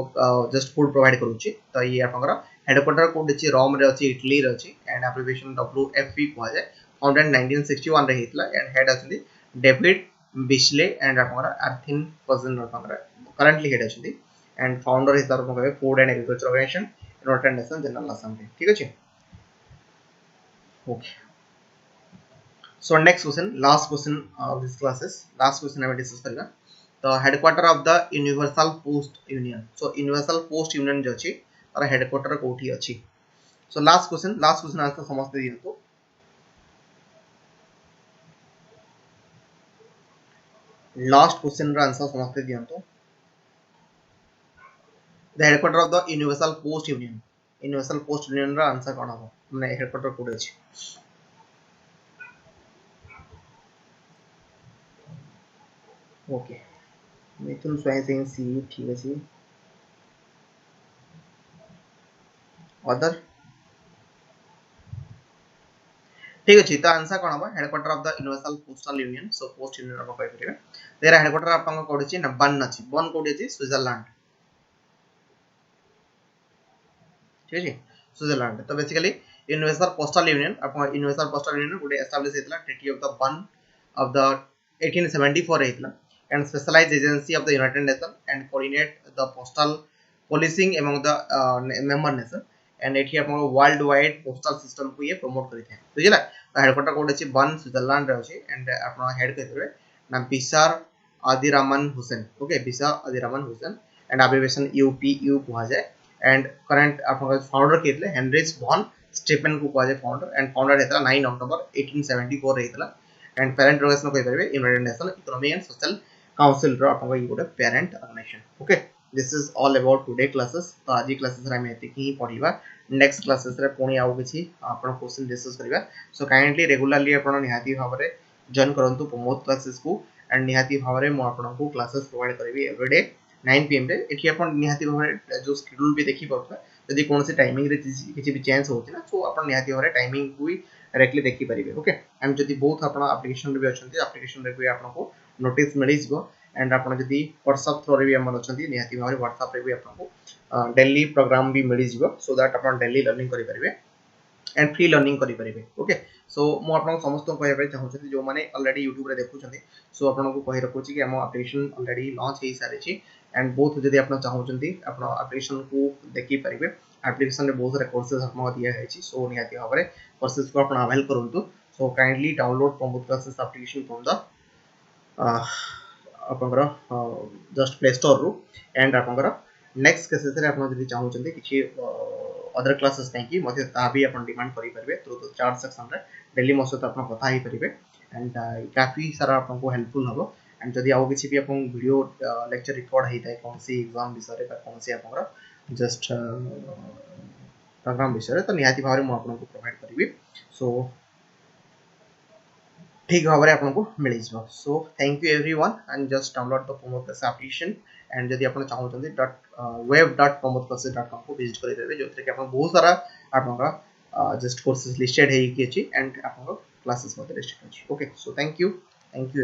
जस्ट फूड प्रोवाइड करूची। तो ये आपन हेडक्वार्टर कोड अछि रोम रे अछि इटली रे अछि एंड एब्रिविएशन WFP कहा जाय फाउंडेड 1961 रे हितला एंड हेड अछि डेविड बिस्ले एंड आपन आर्थिन पर्सन आपन करंटली हेड अछि and founder is the Food and Agriculture Organisation United Nation General Assembly ठीक अछि okay. So next question last question of this classes last question I will discuss करगा। तो headquarter of the Universal Post union. So universal Post union जो अछि तार headquarter कोठी अछि। So last question answer समझते दियंतु लास्ट क्वेश्चन रा आंसर समझते दियंतो the headquarter of the Universal Post Union रा आंसर कोन हो माने हेडक्वार्टर कोड अछि ओके मिथुन स्वयं सिंह सी ठीक अछि अदर ठीक अछि तो आंसर कोन हो headquarter of the universal Postal union so post Union रा कहि परिबे तेरा हेडक्वार्टर आपन कोड अछि ना बन अछि बन कोड अछि स्विट्जरलैंड ठीक है स्विट्जरलैंड तो बेसिकली यूनिवर्सल पोस्टल यूनियन अपन यूनिवर्सल पोस्टल यूनियन गुडे एस्टैब्लिश हेतला treaty of the Bern of the 1874 हेतला and specialized agency of the United Nation and coordinate the postal policing among the member nation and एठी अपन worldwide postal system को ये promote करिथे बुझिला तो headquarter कोड अछि बन स्विट्जरलैंड रे अछि एंड अपन हेड कहितबे ना बिसार आदिरामन हुसैन ओके बिसार Adiraman Hussain and abbreviation UPU कहा जाय एंड करंट आपन फाउंडर केतले हेनरिच वॉन स्टीफन को कहा जाय फाउंडर एंड फाउंडर हेतला 9 अक्टूबर 1874 हेतला एंड पेरेंट ऑर्गेनाइजेशन कहि परबे United Nation Economic and Social Council रो आपन ये गोटे parent organization okay this is all about today classes तो आज क्लासेस रे हम एति ही पढिबा नेक्स्ट क्लासेस रे पुणी आउ किछि आपन क्वेश्चन डिस्कस करिबा सो काइंडली रेगुलरली आपन निहाती भाबरे जॉइन करंतु प्रमोद क्लासेस को एंड निहाती भाबरे मो आपन को क्लासेस प्रोवाइड करबी एवरीडे 9 pm रे एठी आपन निहाती भाबरे जो शेड्यूल भी देखि पाउता यदि कोनसे टाइमिंग रे किछि भी चेंज होछि ना सो आपन निहाती भाबरे टाइमिंग को डायरेक्टली देखि परिबे ओके एंड जदि बहुत आपन एप्लीकेशन रे भी अछंती एप्लीकेशन रे भी आपन को नोटिस मिलि जिवो एंड आपन जदि WhatsApp थ्रू रे भी हमन अछंती निहाती भाबरे WhatsApp रे भी आपन को डेली प्रोग्राम भी मिलि जिवो सो दैट आपन डेली लर्निंग करि परिबे एंड फ्री लर्निंग करि परिबे ओके सो मो आपन समस्त को कहबे चाहूछथि जो माने ऑलरेडी YouTube रे देखुछथि सो आपन को कहि रखुछि कि हम एप्लीकेशन ऑलरेडी लॉन्च हेइ सारे छी एंड बोथ जदि आपन चाहूछथि आपन एप्लीकेशन को देखि परिबे एप्लीकेशन रे बहुत सारे कोर्सेस आपन दिया है छी सो निहाती भाबरे कोर्सेस को आपन अवेल करंतु so kindly download Pramod classes application from the आपनकर जस्ट प्ले स्टोर रु एंड आपनकर नेक्स्ट केसेस रे आपन जदि चाहूछथि किछि अदर क्लासेस नहीं कि मते ता भी अपन डिमांड करि परबे थ्रू द चार्ट सेक्शन रे डेली मो सहित अपन कथा ही परिबे एंड काफी सारा अपन को हेल्पफुल हबो एंड जदि आउ किछि भी अपन वीडियो लेक्चर रिकॉर्ड हेइ ताइ कोनसी एग्जाम विषय रे कोनसी अपन जस्ट प्रोग्राम विषय रे तो निहाती भाबरे मो अपन को प्रोवाइड करबी सो ठीक भाबरे आपन को मिलि जबो so thank you everyone and just download the Pramod class application and जदि आपन चाहउछन्ती web.promodclass.com को विजिट करि देबे जोथरे कि आपन बहुत सारा आपन जस्ट कोर्सेस लिस्टेड है कि अछि एंड आपन क्लासेस मते लिस्टेड अछि ओके सो थैंक यू